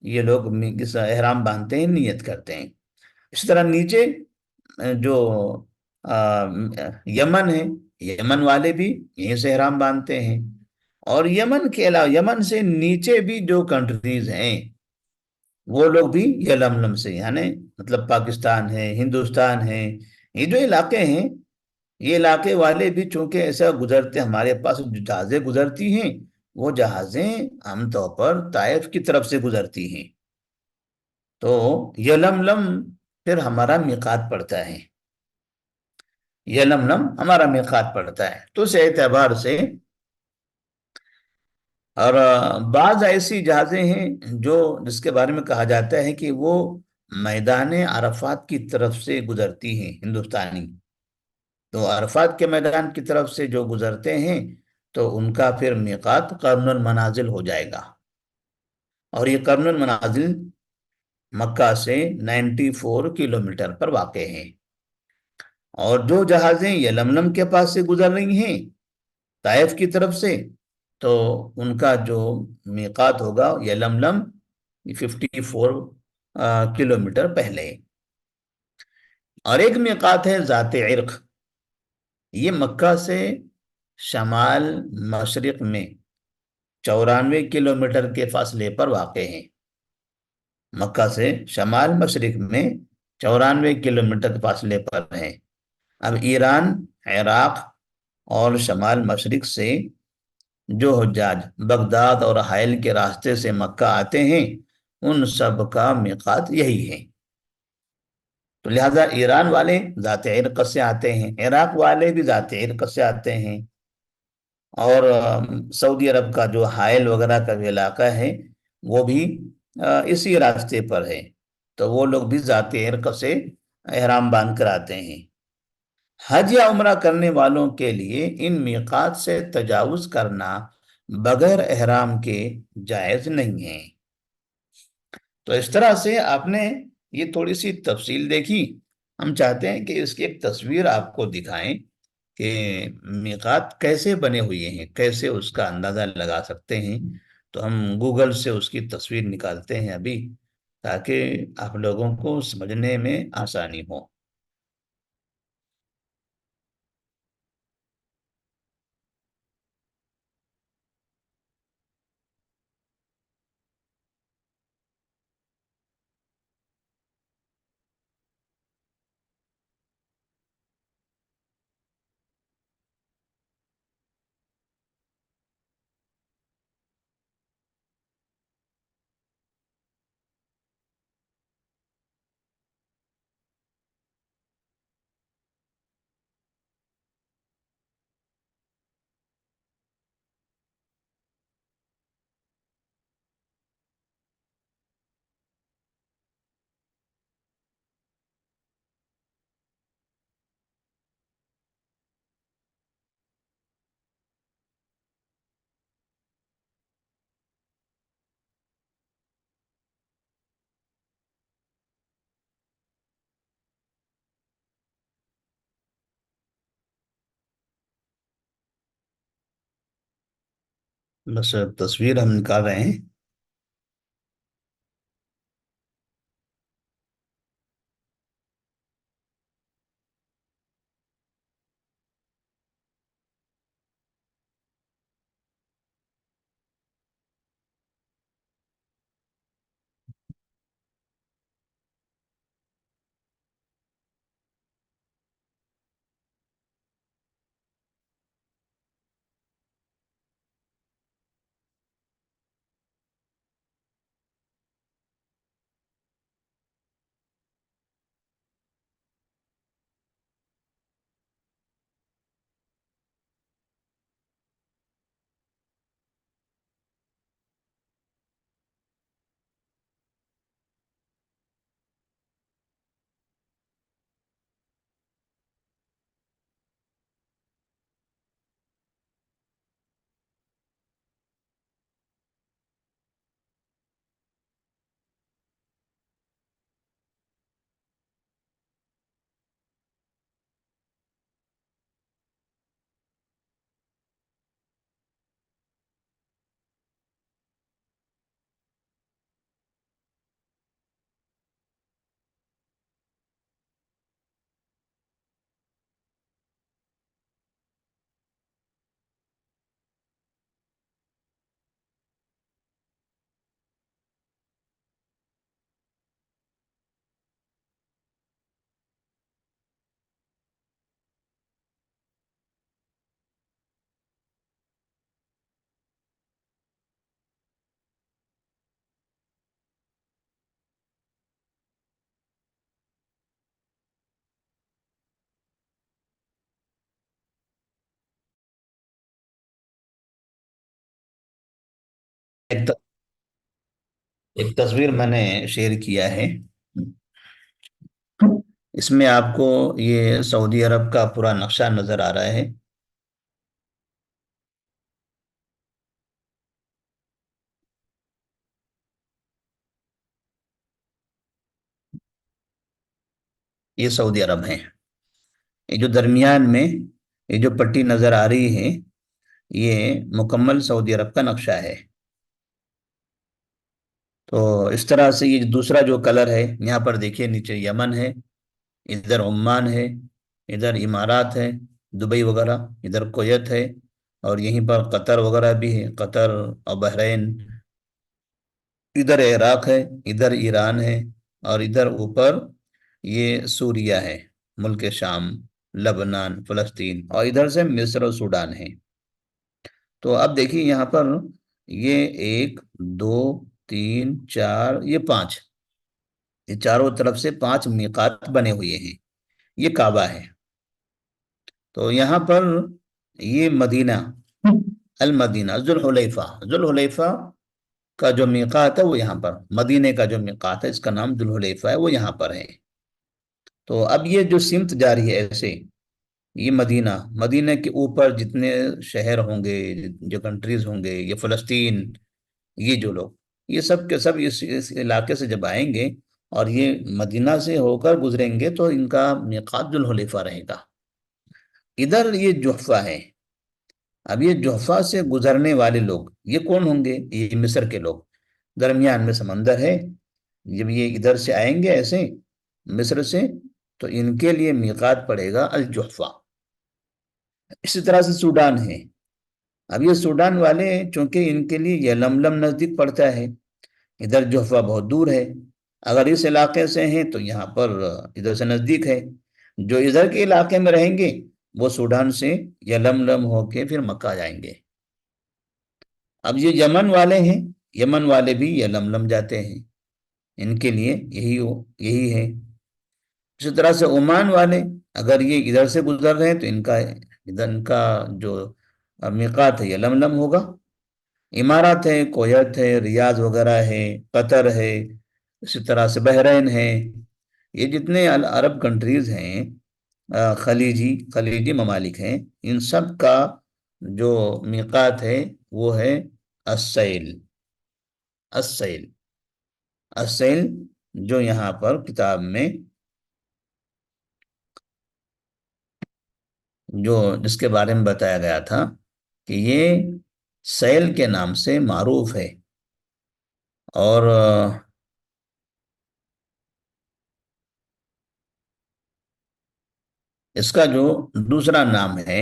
یہ لوگ احرام باندھتے ہیں، نیت کرتے ہیں۔ اس طرح نیچے جو یمن ہے، یمن والے بھی یہیں سے احرام باندھتے ہیں۔ اور یمن کے علاوہ یمن سے نیچے بھی جو کنٹریز ہیں وہ لوگ بھی یلملم سے، یعنی مطلب پاکستان ہے، ہندوستان ہے، یہ جو علاقے ہیں، یہ علاقے والے بھی چونکہ ایسا گزرتے، ہمارے پاس جو جہازیں گزرتی ہیں وہ جہازیں عام طور پر طائف کی طرف سے گزرتی ہیں۔ تو یلملم پھر ہمارا میقات پڑتا ہے، یلملم ہمارا میقات پڑتا ہے۔ تو اس اعتبار سے اور بعض ایسی جہازیں ہیں جو جس کے بارے میں کہا جاتا ہے کہ وہ میدان عرفات کی طرف سے گزرتی ہیں، ہندوستانی۔ تو عرفات کے میدان کی طرف سے جو گزرتے ہیں تو ان کا پھر میقات قرن المنازل ہو جائے گا۔ اور یہ قرن المنازل مکہ سے 94 کلومیٹر پر واقع ہیں۔ اور جو جہازیں یلملم کے پاس سے گزر رہی ہیں طائف کی طرف سے، تو ان کا جو میقات ہوگا یلملم 54 کلومیٹر پہلے۔ اور ایک میقات ہے ذات عرق۔ یہ مکہ سے شمال مشرق میں 94 کلومیٹر کے فاصلے پر واقع ہے۔ مکہ سے شمال مشرق میں 94 کلومیٹر کے فاصلے پر ہے۔ اب ایران، عراق اور شمال مشرق سے جو حجاج بغداد اور حائل کے راستے سے مکہ آتے ہیں ان سب کا میقات یہی ہے۔ تو لہٰذا ایران والے ذات عرق سے آتے ہیں، عراق والے بھی ذات عرق سے آتے ہیں، اور سعودی عرب کا جو حائل وغیرہ کا بھی علاقہ ہے وہ بھی اسی راستے پر ہے، تو وہ لوگ بھی ذات عرق سے احرام باندھ کر آتے ہیں۔ حج یا عمرہ کرنے والوں کے لیے ان میقات سے تجاوز کرنا بغیر احرام کے جائز نہیں ہے۔ تو اس طرح سے آپ نے یہ تھوڑی سی تفصیل دیکھی ہم چاہتے ہیں کہ اس کی ایک تصویر آپ کو دکھائیں کہ میقات کیسے بنے ہوئے ہیں، کیسے اس کا اندازہ لگا سکتے ہیں۔ تو ہم گوگل سے اس کی تصویر نکالتے ہیں ابھی، تاکہ آپ لوگوں کو سمجھنے میں آسانی ہو۔ بس تصویر ہم نکال رہے ہیں۔ ایک ایک تصویر میں نے شیئر کیا ہے، اس میں آپ کو یہ سعودی عرب کا پورا نقشہ نظر آ رہا ہے۔ یہ سعودی عرب ہے۔ یہ جو درمیان میں یہ جو پٹی نظر آ رہی ہے، یہ مکمل سعودی عرب کا نقشہ ہے۔ تو اس طرح سے یہ دوسرا جو کلر ہے، یہاں پر دیکھیے نیچے یمن ہے، ادھر عمان ہے، ادھر امارات ہے، دبئی وغیرہ، ادھر کویت ہے، اور یہیں پر قطر وغیرہ بھی ہے، قطر اور بحرین، ادھر عراق ہے، ادھر ایران ہے، اور ادھر اوپر یہ سوریہ ہے، ملک شام، لبنان، فلسطین، اور ادھر سے مصر اور سوڈان ہے۔ تو اب دیکھیے یہاں پر یہ ایک، دو، تین، چار، یہ پانچ، یہ چاروں طرف سے پانچ میقات بنے ہوئے ہیں۔ یہ کعبہ ہے۔ تو یہاں پر یہ مدینہ، المدینہ، ذوالحلیفہ، ذوالحلیفہ کا جو میقات ہے وہ یہاں پر، مدینے کا جو میقات ہے اس کا نام ذوالحلیفہ ہے، وہ یہاں پر ہے۔ تو اب یہ جو سمت جاری ہے ایسے، یہ مدینہ، مدینہ کے اوپر جتنے شہر ہوں گے، جو کنٹریز ہوں گے، یہ فلسطین، یہ جو لوگ، یہ سب کے سب اس علاقے سے جب آئیں گے اور یہ مدینہ سے ہو کر گزریں گے تو ان کا میقات ذوالحلیفہ رہے گا۔ ادھر یہ جحفہ ہے۔ اب یہ جحفہ سے گزرنے والے لوگ یہ کون ہوں گے؟ یہ مصر کے لوگ، درمیان میں سمندر ہے، جب یہ ادھر سے آئیں گے ایسے مصر سے تو ان کے لیے میقات پڑے گا الجحفہ۔ اسی طرح سے سوڈان ہے۔ اب یہ سوڈان والے چونکہ ان کے لیے یہ لملم نزدیک پڑتا ہے، ادھر جحفہ بہت دور ہے۔ اگر اس علاقے سے ہیں تو یہاں پر ادھر سے نزدیک ہے۔ جو ادھر کے علاقے میں رہیں گے وہ سوڈان سے یلملم ہو کے پھر مکہ جائیں گے۔ اب یہ یمن والے ہیں، یمن والے بھی یلملم جاتے ہیں، ان کے لیے یہی ہے۔ اسی طرح سے عمان والے اگر یہ ادھر سے گزر رہے ہیں تو ان کا جو میقات ہے یلملم ہوگا۔ امارات ہے، کویت ہے، ریاض وغیرہ ہے، قطر ہے، اسی طرح سے بحرین ہے، یہ جتنے عرب کنٹریز ہیں، خلیجی ممالک ہیں، ان سب کا جو میقات ہے وہ ہے السیل۔ السیل السیل جو یہاں پر کتاب میں جس کے بارے میں بتایا گیا تھا کہ یہ سیل کے نام سے معروف ہے، اور اس کا جو دوسرا نام ہے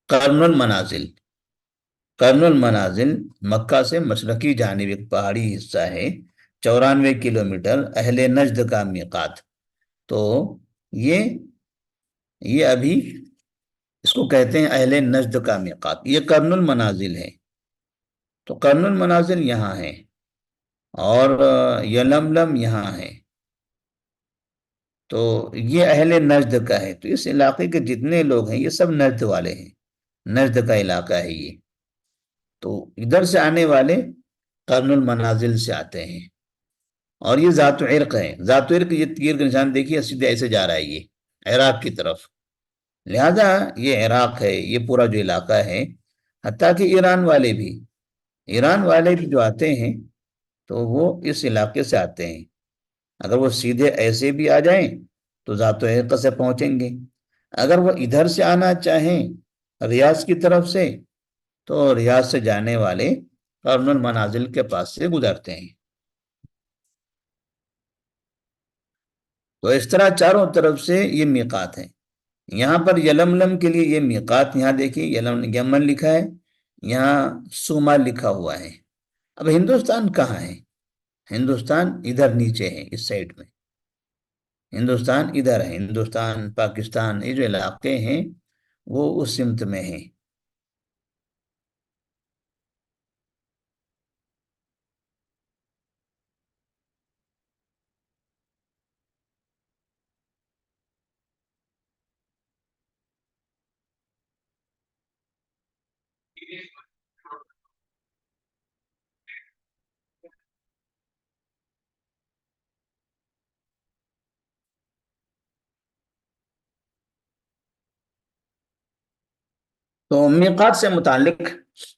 قرن المنازل۔ قرن المنازل مکہ سے مشرقی جانب ایک پہاڑی حصہ ہے، 94 کلومیٹر، اہل نجد کا میقات۔ تو یہ ابھی اس کو کہتے ہیں اہل نجد کا میقات، یہ قرن المنازل ہے۔ تو قرن المنازل یہاں ہے اور یلملم یہاں ہے، تو یہ اہل نجد کا ہے۔ تو اس علاقے کے جتنے لوگ ہیں یہ سب نجد والے ہیں، نجد کا علاقہ ہے یہ۔ تو ادھر سے آنے والے قرن المنازل سے آتے ہیں، اور یہ ذات عرق ہے۔ ذات عرق، یہ تیر کا نشان دیکھیے سیدھے ایسے جا رہا ہے یہ عراق کی طرف، لہذا یہ عراق ہے، یہ پورا جو علاقہ ہے۔ حتیٰ کہ ایران والے بھی جو آتے ہیں تو وہ اس علاقے سے آتے ہیں۔ اگر وہ سیدھے ایسے بھی آ جائیں تو ذات عرق سے پہنچیں گے، اگر وہ ادھر سے آنا چاہیں ریاض کی طرف سے تو ریاض سے جانے والے قرن المنازل کے پاس سے گزرتے ہیں۔ تو اس طرح چاروں طرف سے یہ میقات ہیں۔ یہاں پر یلملم کے لیے یہ میقات، یہاں دیکھیے یمن لکھا ہے، یہاں صومال لکھا ہوا ہے۔ اب ہندوستان کہاں ہے؟ ہندوستان ادھر نیچے ہے، اس سائڈ میں ہندوستان ادھر ہے۔ ہندوستان، پاکستان، یہ جو علاقے ہیں وہ اس سمت میں ہیں۔ تو میقات سے متعلق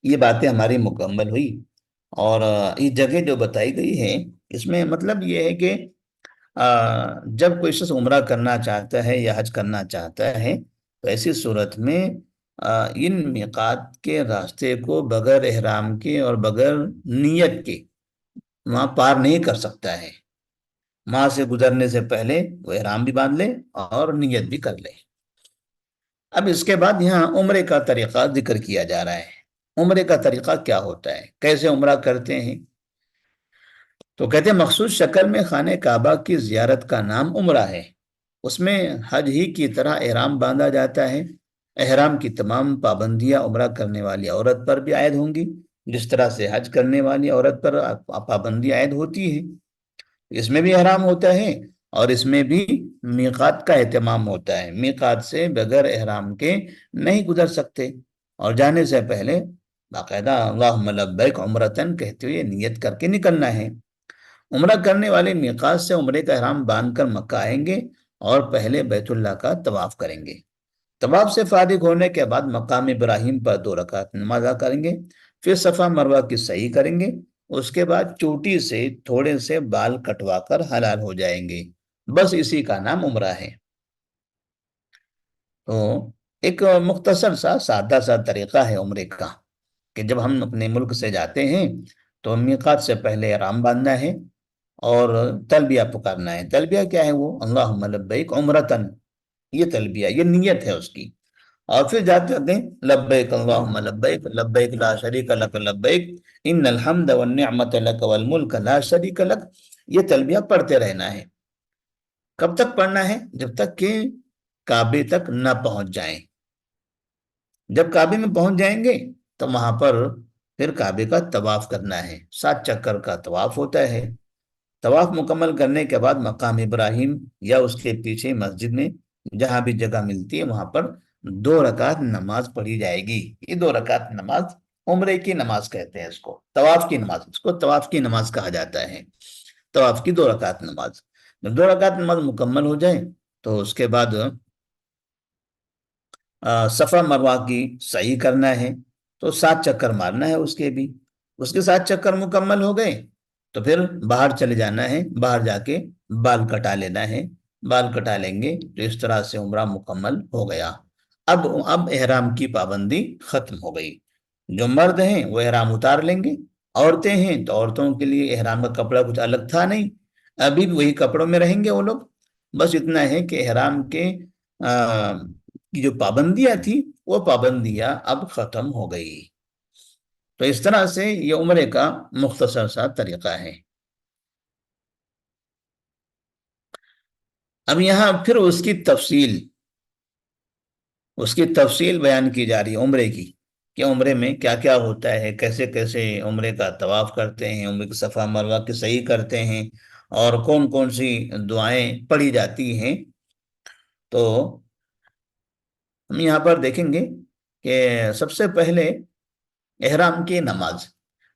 یہ باتیں ہماری مکمل ہوئی، اور یہ جگہ جو بتائی گئی ہے اس میں مطلب یہ ہے کہ جب کوئی شخص عمرہ کرنا چاہتا ہے یا حج کرنا چاہتا ہے تو ایسی صورت میں ان میقات کے راستے کو بغیر احرام کے اور بغیر نیت کے وہاں پار نہیں کر سکتا ہے۔ وہاں سے گزرنے سے پہلے وہ احرام بھی باندھ لے اور نیت بھی کر لے۔ اب اس کے بعد یہاں عمرے کا طریقہ ذکر کیا جا رہا ہے۔ عمرے کا طریقہ کیا ہوتا ہے، کیسے عمرہ کرتے ہیں؟ تو کہتے ہیں مخصوص شکل میں خانہ کعبہ کی زیارت کا نام عمرہ ہے۔ اس میں حج ہی کی طرح احرام باندھا جاتا ہے۔ احرام کی تمام پابندیاں عمرہ کرنے والی عورت پر بھی عائد ہوں گی، جس طرح سے حج کرنے والی عورت پر پابندی عائد ہوتی ہے۔ اس میں بھی احرام ہوتا ہے اور اس میں بھی میقات کا اہتمام ہوتا ہے۔ میقات سے بغیر احرام کے نہیں گزر سکتے، اور جانے سے پہلے باقاعدہ اللہم لبیک عمرتن کہتے ہوئے نیت کر کے نکلنا ہے۔ عمرہ کرنے والے میقات سے عمرے کا احرام باندھ کر مکہ آئیں گے اور پہلے بیت اللہ کا طواف کریں گے۔ طواف سے فارغ ہونے کے بعد مقام ابراہیم پر 2 رکعت نماز ادا کریں گے، پھر صفا مروہ کی سعی کریں گے اس کے بعد چوٹی سے تھوڑے سے بال کٹوا کر حلال ہو جائیں گے، بس اسی کا نام عمرہ ہے۔ تو ایک مختصر سا سادہ سا طریقہ ہے عمرے کا، کہ جب ہم اپنے ملک سے جاتے ہیں تو میقات سے پہلے احرام باندھنا ہے اور تلبیہ پکارنا ہے۔ تلبیہ کیا ہے؟ وہ اللہم لبیک عمرتن، یہ تلبیہ، یہ نیت ہے اس کی۔ اور پھر جاتے ہوتے ہیں لبیک اللہم لبیک لبیک لا شریک لک لبیک ان الحمد والنعمت لک والملک لا شریک لک، یہ تلبیہ پڑھتے رہنا ہے۔ کب تک پڑھنا ہے؟ جب تک کہ کعبے تک نہ پہنچ جائیں۔ جب کعبے میں پہنچ جائیں گے تو وہاں پر پھر کعبے کا طواف کرنا ہے، 7 چکر کا طواف ہوتا ہے۔ طواف مکمل کرنے کے بعد مقام ابراہیم یا اس کے پیچھے مسجد میں جہاں بھی جگہ ملتی ہے وہاں پر 2 رکعت نماز پڑھی جائے گی۔ یہ 2 رکعت نماز عمرے کی نماز کہتے ہیں اس کو، طواف کی نماز، اس کو طواف کی نماز کہا جاتا ہے۔ طواف کی 2 رکعت نماز، جب 2 رکعت نماز مکمل ہو جائے تو اس کے بعد صفا مروہ کی سعی کرنا ہے، تو 7 چکر مارنا ہے اس کے بھی۔ اس کے 7 چکر مکمل ہو گئے تو پھر باہر چلے جانا ہے، باہر جا کے بال کٹا لینا ہے۔ بال کٹا لیں گے تو اس طرح سے عمرہ مکمل ہو گیا۔ اب احرام کی پابندی ختم ہو گئی۔ جو مرد ہیں وہ احرام اتار لیں گے، عورتیں ہیں تو عورتوں کے لیے احرام کا کپڑا کچھ الگ تھا نہیں، ابھی بھی وہی کپڑوں میں رہیں گے وہ لوگ۔ بس اتنا ہے کہ احرام کے کی جو پابندیاں تھی وہ پابندیاں اب ختم ہو گئی۔ تو اس طرح سے یہ عمرے کا مختصر سا طریقہ ہے۔ اب یہاں پھر اس کی تفصیل بیان کی جا رہی ہے عمرے کی، کہ عمرے میں کیا کیا ہوتا ہے، کیسے کیسے عمرے کا طواف کرتے ہیں، عمرے کی صفا مروہ کی صحیح کرتے ہیں، اور کون کون سی دعائیں پڑھی جاتی ہیں۔ تو ہم یہاں پر دیکھیں گے کہ سب سے پہلے احرام کی نماز،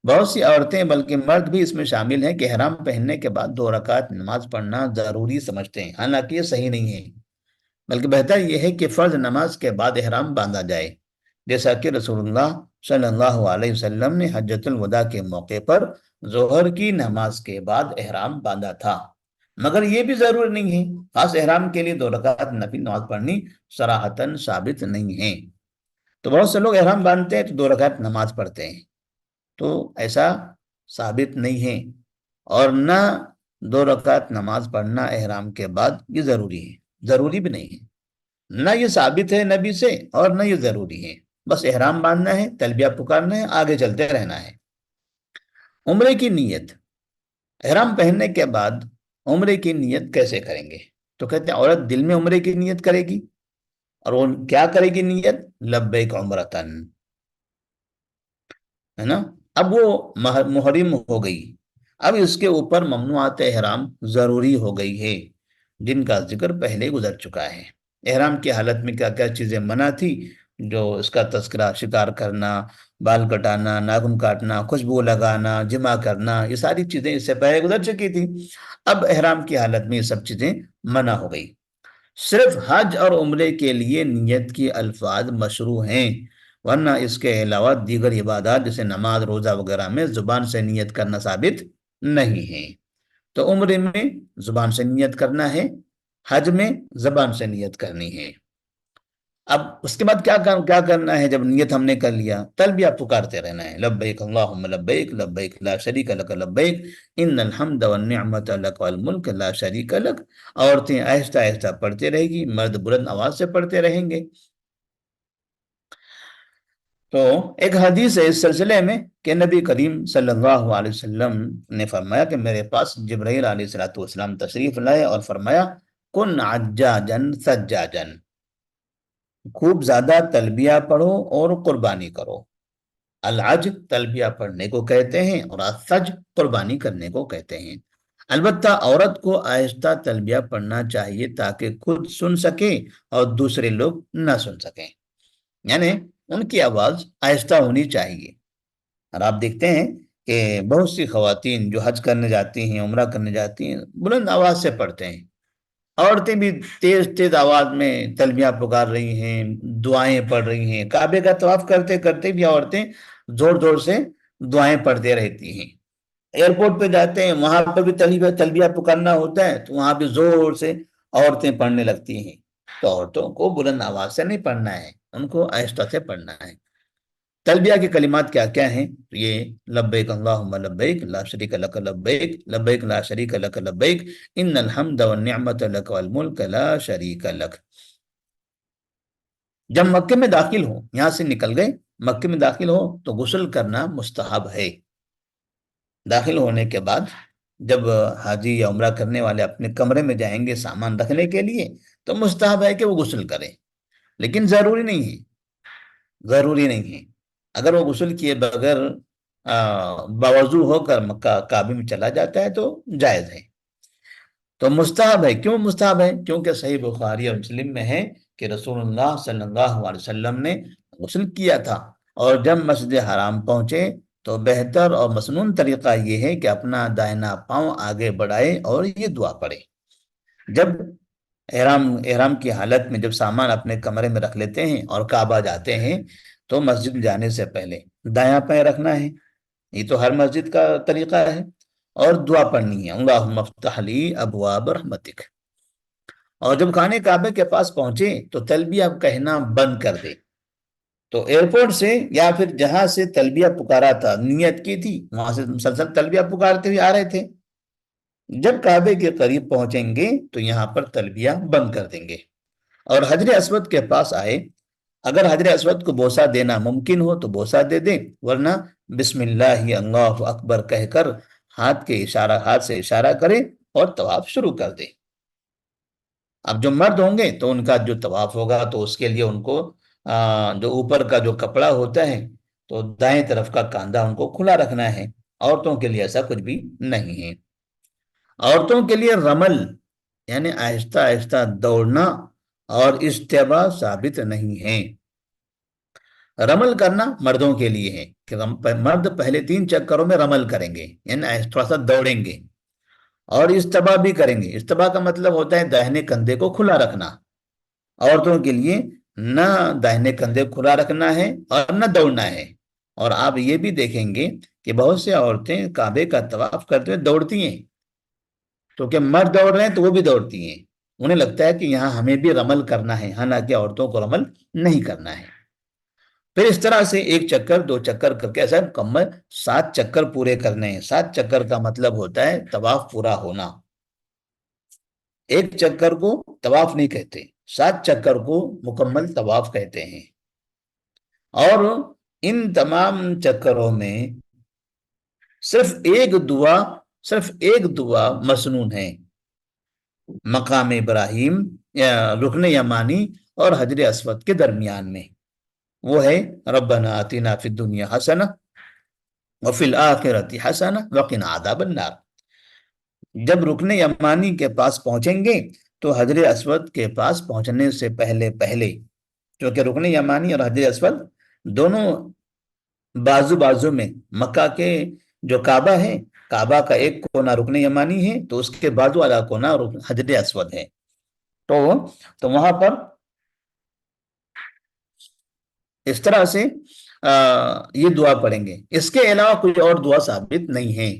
بہت سی عورتیں بلکہ مرد بھی اس میں شامل ہیں کہ احرام پہننے کے بعد 2 رکعت نماز پڑھنا ضروری سمجھتے ہیں، حالانکہ یہ صحیح نہیں ہے، بلکہ بہتر یہ ہے کہ فرض نماز کے بعد احرام باندھا جائے، جیسا کہ رسول اللہ صلی اللہ علیہ وسلم نے حجۃ الوداع کے موقع پر ظہر کی نماز کے بعد احرام باندھا تھا۔ مگر یہ بھی ضروری نہیں ہے، خاص احرام کے لیے 2 رکعت نفل نماز پڑھنی صراحتاً ثابت نہیں ہے۔ تو بہت سے لوگ احرام باندھتے ہیں تو 2 رکعت نماز پڑھتے ہیں، تو ایسا ثابت نہیں ہے، اور نہ 2 رکعت نماز پڑھنا احرام کے بعد یہ ضروری ہے، ضروری بھی نہیں ہے، نہ یہ ثابت ہے نبی سے اور نہ یہ ضروری ہے۔ بس احرام باندھنا ہے، تلبیہ پکارنا ہے، آگے چلتے رہنا ہے۔ عمرے کی نیت، احرام پہننے کے بعد عمرے کی نیت کیسے کریں گے؟ تو کہتے ہیں عورت دل میں عمرے کی نیت کرے گی، اور وہ کیا کرے گی نیت؟ لبیک عمرتن، ہے نا؟ اب وہ محرم ہو گئی، اب اس کے اوپر ممنوعات احرام ضروری ہو گئی ہے، جن کا ذکر پہلے گزر چکا ہے۔ احرام کی حالت میں کیا کیا چیزیں منع تھی، جو اس کا تذکرہ، شکار کرنا، بال کٹانا، ناخن کاٹنا، خوشبو لگانا، جمع کرنا، یہ ساری چیزیں اس سے پہلے گزر چکی تھی۔ اب احرام کی حالت میں یہ سب چیزیں منع ہو گئی۔ صرف حج اور عمرے کے لیے نیت کی الفاظ مشروع ہیں، ورنہ اس کے علاوہ دیگر عبادات جیسے نماز، روزہ وغیرہ میں زبان سے نیت کرنا ثابت نہیں ہے۔ تو عمرے میں زبان سے نیت کرنا ہے، حج میں زبان سے نیت کرنی ہے۔ اب اس کے بعد کیا کرنا ہے؟ جب نیت ہم نے کر لیا، تلبیہ پکارتے رہنا ہے، لبیک اللہم لبیک لبیک لا شریک لک لبیک ان الحمد والنعمت لک والملک لا شریک لک۔ عورتیں آہستہ آہستہ پڑھتے رہے گی، مرد بلند آواز سے پڑھتے رہیں گے۔ تو ایک حدیث ہے اس سلسلے میں کہ نبی کریم صلی اللہ علیہ وسلم نے فرمایا کہ میرے پاس جبرائیل علیہ السلام تشریف لائے اور فرمایا کن عجاجن سجاجن، خوب زیادہ تلبیہ پڑھو اور قربانی کرو۔ العج تلبیہ پڑھنے کو کہتے ہیں اور السج قربانی کرنے کو کہتے ہیں۔ البتہ عورت کو آہستہ تلبیہ پڑھنا چاہیے تاکہ خود سن سکے اور دوسرے لوگ نہ سن سکیں، یعنی ان کی آواز آہستہ ہونی چاہیے۔ اور آپ دیکھتے ہیں کہ بہت سی خواتین جو حج کرنے جاتی ہیں، عمرہ کرنے جاتی ہیں، بلند آواز سے پڑھتے ہیں، عورتیں بھی تیز تیز آواز میں تلبیہ پکار رہی ہیں، دعائیں پڑھ رہی ہیں، کعبے کا طواف کرتے کرتے بھی عورتیں زور زور سے دعائیں پڑھتے رہتی ہیں۔ ایئرپورٹ پہ جاتے ہیں، وہاں پر بھی تلبیہ تلبیہ پکارنا ہوتا ہے، تو وہاں بھی زور سے عورتیں پڑھنے لگتی ہیں۔ تو عورتوں کو بلند آواز سے نہیں پڑھنا ہے، ان کو آہستہ سے پڑھنا ہے۔ تلبیہ کے کلمات کیا کیا ہیں؟ یہ لبیک اللہم لبیک لا شریک لک لبیک لبیک لا شریک لک لبیک ان الحمد والنعمت لک والملک لا شریک لک۔ جب مکے میں داخل ہو، یہاں سے نکل گئے، مکے میں داخل ہو تو غسل کرنا مستحب ہے۔ داخل ہونے کے بعد جب حاجی یا عمرہ کرنے والے اپنے کمرے میں جائیں گے سامان رکھنے کے لیے، تو مستحب ہے کہ وہ غسل کریں، لیکن ضروری نہیں ہے، ضروری نہیں ہے۔ اگر وہ غسل کیے بغیر باوضو ہو کر مکہ کعبے میں چلا جاتا ہے تو جائز ہے۔ تو مستحب ہے، کیوں مستحب ہے؟ کیونکہ صحیح بخاری اور مسلم میں ہے کہ رسول اللہ صلی اللہ علیہ وسلم نے غسل کیا تھا، اور جب مسجد حرام پہنچے تو بہتر اور مسنون طریقہ یہ ہے کہ اپنا دائنا پاؤں آگے بڑھائے اور یہ دعا پڑھے۔ جب احرام کی حالت میں جب سامان اپنے کمرے میں رکھ لیتے ہیں اور کعبہ جاتے ہیں، تو مسجد جانے سے پہلے دایاں پیر رکھنا ہے، یہ تو ہر مسجد کا طریقہ ہے، اور دعا پڑھنی ہے اللہم افتح لی ابواب رحمتک۔ اور جب خانے کعبے کے پاس پہنچے تو تلبیہ کہنا بند کر دے۔ تو ایئرپورٹ سے یا پھر جہاں سے تلبیہ پکارا تھا، نیت کی تھی، وہاں سے مسلسل تلبیہ پکارتے ہوئے آ رہے تھے، جب کعبے کے قریب پہنچیں گے تو یہاں پر تلبیہ بند کر دیں گے اور حجر اسود کے پاس آئے۔ اگر حجر اسود کو بوسہ دینا ممکن ہو تو بوسہ دے دیں، ورنہ بسم اللہ اللہ اکبر کہہ کر ہاتھ سے اشارہ کریں اور طواف شروع کر دیں۔ اب جو مرد ہوں گے تو ان کا جو طواف ہوگا تو اس کے لیے ان کو جو اوپر کا جو کپڑا ہوتا ہے تو دائیں طرف کا کاندھا ان کو کھلا رکھنا ہے، عورتوں کے لیے ایسا کچھ بھی نہیں ہے۔ عورتوں کے لیے رمل یعنی آہستہ آہستہ دوڑنا اور استباء ثابت نہیں ہے۔ رمل کرنا مردوں کے لیے ہے کہ مرد پہلے 3 چکروں میں رمل کریں گے، یعنی تھوڑا سا دوڑیں گے، اور استباء بھی کریں گے۔ استباء کا مطلب ہوتا ہے داہنے کندھے کو کھلا رکھنا۔ عورتوں کے لیے نہ داہنے کندھے کھلا رکھنا ہے اور نہ دوڑنا ہے۔ اور آپ یہ بھی دیکھیں گے کہ بہت سے عورتیں کعبے کا طواف کرتے ہوئے دوڑتی ہیں، تو کہ مرد دوڑ رہے ہیں تو وہ بھی دوڑتی ہیں، انہیں لگتا ہے کہ یہاں ہمیں بھی رمل کرنا ہے، حالانکہ عورتوں کو رمل نہیں کرنا ہے۔ پھر اس طرح سے 1 چکر 2 چکر کر کے ایسا مکمل 7 چکر پورے کرنے ہیں۔ 7 چکر کا مطلب ہوتا ہے طواف پورا ہونا۔ 1 چکر کو طواف نہیں کہتے، 7 چکر کو مکمل طواف کہتے ہیں۔ اور ان تمام چکروں میں صرف ایک دعا مسنون ہے، مقام ابراہیم یا رکن یمانی اور حجر اسود کے درمیان میں، وہ ہے ربنا آتنا فی الدنیا حسنہ وفی الآخرۃ حسنہ وقنا عذاب النار۔ جب رکن یمانی کے پاس پہنچیں گے تو حجر اسود کے پاس پہنچنے سے پہلے کیونکہ رکن یمانی اور حجر اسود دونوں بازو میں مکہ کے جو کعبہ ہے، کعبہ کا ایک کونا رکن یمانی ہے تو اس کے بازو والا کونا حجر اسود ہے، تو وہاں پر اس طرح سے یہ دعا پڑھیں گے۔ اس کے علاوہ کوئی اور دعا ثابت نہیں ہے۔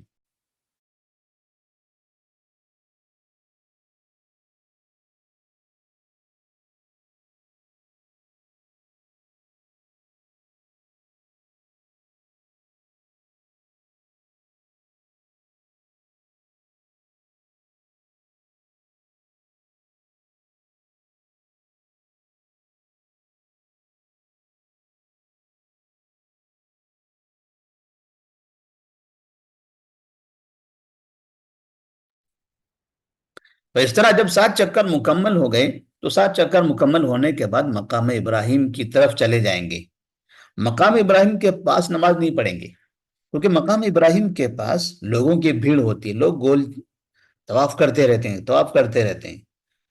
تو اس طرح جب 7 چکر مکمل ہو گئے تو 7 چکر مکمل ہونے کے بعد مقام ابراہیم کی طرف چلے جائیں گے۔ مقام ابراہیم کے پاس نماز نہیں پڑھیں گے، کیونکہ مقام ابراہیم کے پاس لوگوں کی بھیڑ ہوتی ہے، لوگ گول طواف کرتے رہتے ہیں،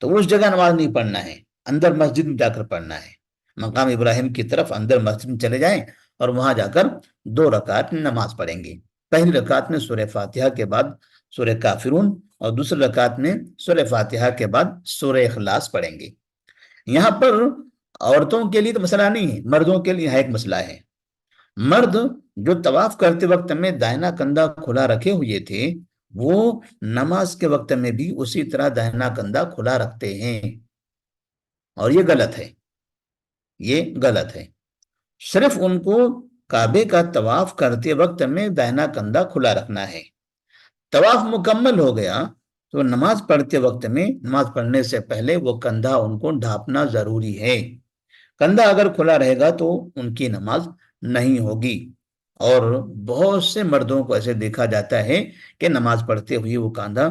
تو اس جگہ نماز نہیں پڑھنا ہے، اندر مسجد میں جا کر پڑھنا ہے۔ مقام ابراہیم کی طرف اندر مسجد میں چلے جائیں اور وہاں جا کر 2 رکعت نماز پڑھیں گے۔ پہلی رکعت میں سورہ فاتحہ کے بعد سورہ کافرون، اور دوسری رکعت میں سورہ فاتحہ کے بعد سورہ اخلاص پڑھیں گے۔ یہاں پر عورتوں کے لیے تو مسئلہ نہیں ہے، مردوں کے لیے ایک مسئلہ ہے۔ مرد جو طواف کرتے وقت میں دائنا کندھا کھلا رکھے ہوئے تھے، وہ نماز کے وقت میں بھی اسی طرح دائنا کندھا کھلا رکھتے ہیں، اور یہ غلط ہے، یہ غلط ہے۔ صرف ان کو کعبے کا طواف کرتے وقت میں دائنا کندھا کھلا رکھنا ہے۔ طواف مکمل ہو گیا تو نماز پڑھتے وقت میں، نماز پڑھنے سے پہلے وہ کندھا ان کو ڈھانپنا ضروری ہے۔ کندھا اگر کھلا رہے گا تو ان کی نماز نہیں ہوگی، اور بہت سے مردوں کو ایسے دیکھا جاتا ہے کہ نماز پڑھتے ہوئے وہ کندھا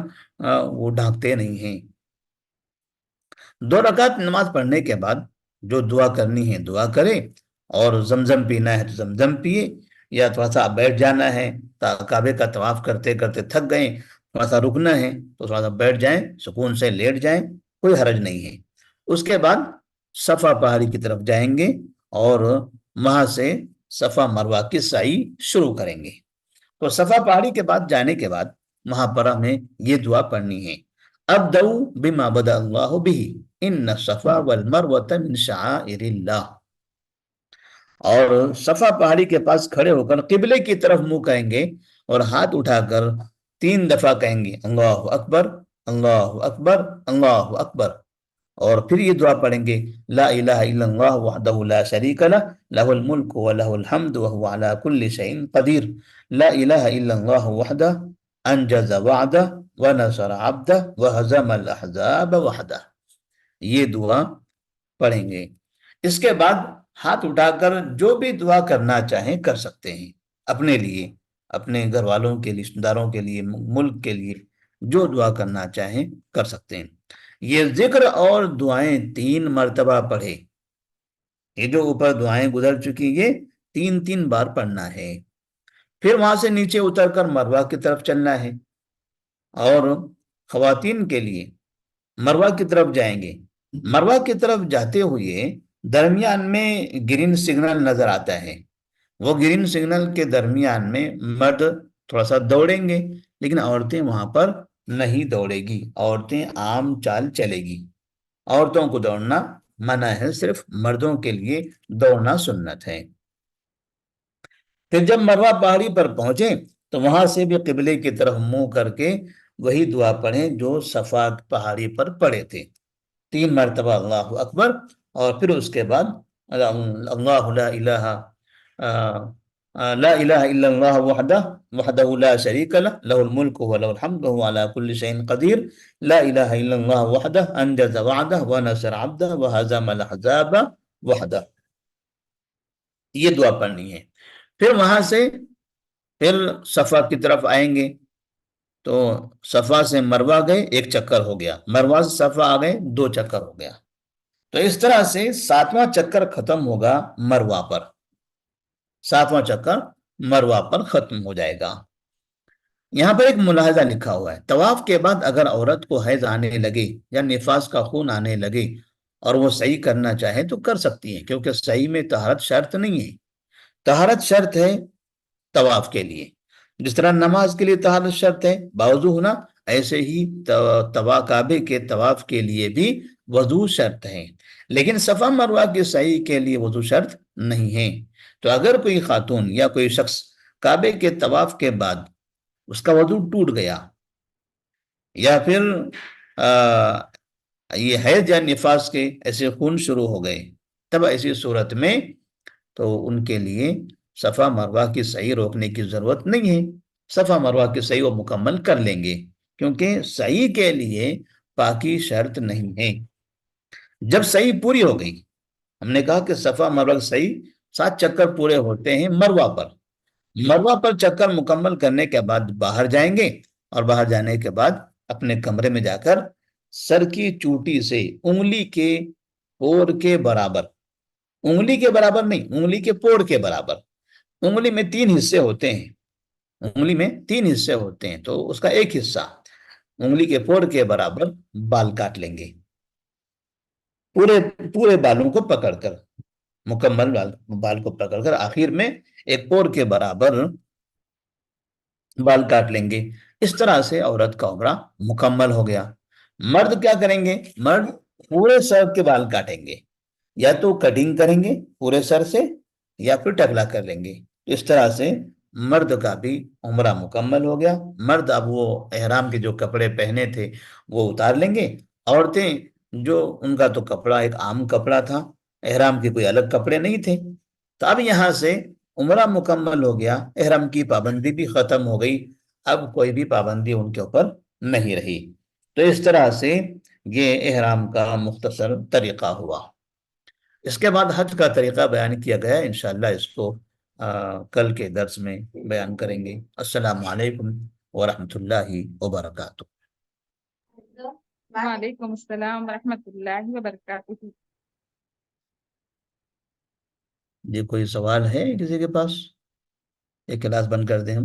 وہ ڈھانپتے نہیں ہیں۔ 2 رکعت نماز پڑھنے کے بعد جو دعا کرنی ہے دعا کرے، اور زمزم پینا ہے تو زمزم پیے، یا تھوڑا سا بیٹھ جانا ہے، کعبے کا طواف کرتے کرتے تھک گئے، تھوڑا سا رکنا ہے تو تھوڑا سا بیٹھ جائیں، سکون سے لیٹ جائیں، کوئی حرج نہیں ہے۔ اس کے بعد صفا پہاڑی کی طرف جائیں گے، اور وہاں سے صفا مروہ کی سعی شروع کریں گے۔ تو صفا پہاڑی کے بعد جانے کے بعد وہاں پر ہمیں یہ دعا پڑھنی ہے: ابدؤ بما بدا اللہ بہ ان الصفا والمروۃ من شعائر اللہ۔ اور صفا پہاڑی کے پاس کھڑے ہو کر قبلے کی طرف منہ کریں گے، اور ہاتھ اٹھا کر 3 دفعہ کہیں گے: اللہ اکبر، اللہ اکبر، اللہ اکبر۔ اور پھر یہ دعا پڑھیں گے: لا الہ الا اللہ وحدہ لا شریک لہ، لہ الملک ولہ الحمد وہو علی کل شیء قدیر، لا الہ الا اللہ وحدہ انجز وعدہ ونصر عبدہ وہزم الاحزاب وحدہ۔ یہ دعا پڑھیں گے۔ اس کے بعد ہاتھ اٹھا کر جو بھی دعا کرنا چاہیں کر سکتے ہیں، اپنے لیے، اپنے گھر والوں کے لیے، رشتہ داروں کے لیے، ملک کے لیے، جو دعا کرنا چاہیں کر سکتے ہیں۔ یہ ذکر اور دعائیں 3 مرتبہ پڑھے، یہ جو اوپر دعائیں گزر چکی یہ 3 بار پڑھنا ہے۔ پھر وہاں سے نیچے اتر کر مروہ کی طرف چلنا ہے، اور خواتین کے لیے مروہ کی طرف جائیں گے۔ مروہ کی طرف جاتے ہوئے درمیان میں گرین سگنل نظر آتا ہے، وہ گرین سگنل کے درمیان میں مرد تھوڑا سا دوڑیں گے، لیکن عورتیں وہاں پر نہیں دوڑے گی، عورتیں عام چال چلے گی۔ عورتوں کو دوڑنا منع ہے، صرف مردوں کے لیے دوڑنا سنت ہے۔ پھر جب مروہ پہاڑی پر پہنچے تو وہاں سے بھی قبلے کی طرف منہ کر کے وہی دعا پڑھیں جو صفا پہاڑی پر پڑھے تھے، 3 مرتبہ اللہ اکبر، اور پھر اس کے بعد اللہ لا الہ الا اللہ وحدہ لا شریک لہ، لہ الملک ولہ الحمد وہو علی کل شیء قدیر، لا الہ الا اللہ وحدہ انجز وعدہ ونصر عبدہ وہزم الاحزاب وحدہ۔ یہ دعا پڑھنی ہے۔ پھر وہاں سے پھر صفا کی طرف آئیں گے، تو صفا سے مروہ گئے 1 چکر ہو گیا، مروہ سے صفا آ گئے 2 چکر ہو گیا۔ تو اس طرح سے 7واں چکر ختم ہوگا مروہ پر، 7واں چکر مروہ پر ختم ہو جائے گا۔ یہاں پر ایک ملاحظہ لکھا ہوا ہے: طواف کے بعد اگر عورت کو حیض آنے لگے یا نفاس کا خون آنے لگے اور وہ صحیح کرنا چاہے تو کر سکتی ہے، کیونکہ صحیح میں طہارت شرط نہیں ہے۔ طہارت شرط ہے طواف کے لیے، جس طرح نماز کے لیے طہارت شرط ہے باوضو ہونا، ایسے ہی کعبے کے طواف کے لیے بھی وضو شرط ہے، لیکن صفا مروہ کی صحیح کے لیے وضو شرط نہیں ہے۔ تو اگر کوئی خاتون یا کوئی شخص کعبے کے طواف کے بعد اس کا وضو ٹوٹ گیا، یا پھر یہ حیض یا نفاس کے ایسے خون شروع ہو گئے، تب ایسی صورت میں تو ان کے لیے صفا مروہ کی صحیح روکنے کی ضرورت نہیں ہے، صفا مروہ کی صحیح وہ مکمل کر لیں گے، کیونکہ صحیح کے لیے پاکی شرط نہیں ہے۔ جب صحیح پوری ہو گئی، ہم نے کہا کہ صفا مروہ صحیح 7 چکر پورے ہوتے ہیں مروہ پر، مروہ پر چکر مکمل کرنے کے بعد باہر جائیں گے، اور باہر جانے کے بعد اپنے کمرے میں جا کر سر کی چوٹی سے انگلی کے پور کے برابر، انگلی کے برابر نہیں، انگلی کے پور کے برابر، انگلی میں 3 حصے ہوتے ہیں، انگلی میں 3 حصے ہوتے ہیں، تو اس کا ایک حصہ انگلی کے پور کے برابر بال کاٹ لیں گے، پورے بالوں کو پکڑ کر، مکمل بال کو پکڑ کر آخر میں ایک پور کے برابر بال کاٹ لیں گے۔ اس طرح سے عورت کا عمرہ مکمل ہو گیا۔ مرد کیا کریں گے؟ مرد پورے سر کے بال کاٹیں گے، یا تو کٹنگ کریں گے پورے سر سے، یا پھر ٹکلا کر لیں گے۔ تو اس طرح سے مرد کا بھی عمرہ مکمل ہو گیا۔ مرد اب وہ احرام کے جو کپڑے پہنے تھے وہ اتار لیں گے۔ عورتیں جو ان کا تو کپڑا ایک عام کپڑا تھا، احرام کے کوئی الگ کپڑے نہیں تھے، تو اب یہاں سے عمرہ مکمل ہو گیا، احرام کی پابندی بھی ختم ہو گئی، اب کوئی بھی پابندی ان کے اوپر نہیں رہی۔ تو اس طرح سے یہ احرام کا مختصر طریقہ ہوا۔ اس کے بعد حج کا طریقہ بیان کیا گیا، انشاءاللہ اس کو کل کے درس میں بیان کریں گے۔ السلام علیکم ورحمۃ اللہ وبرکاتہ۔ وعلیکم السلام ورحمۃ اللہ وبرکاتہ۔ یہ کوئی سوال ہے کسی کے پاس؟ یہ کلاس بند کر دیں ہم؟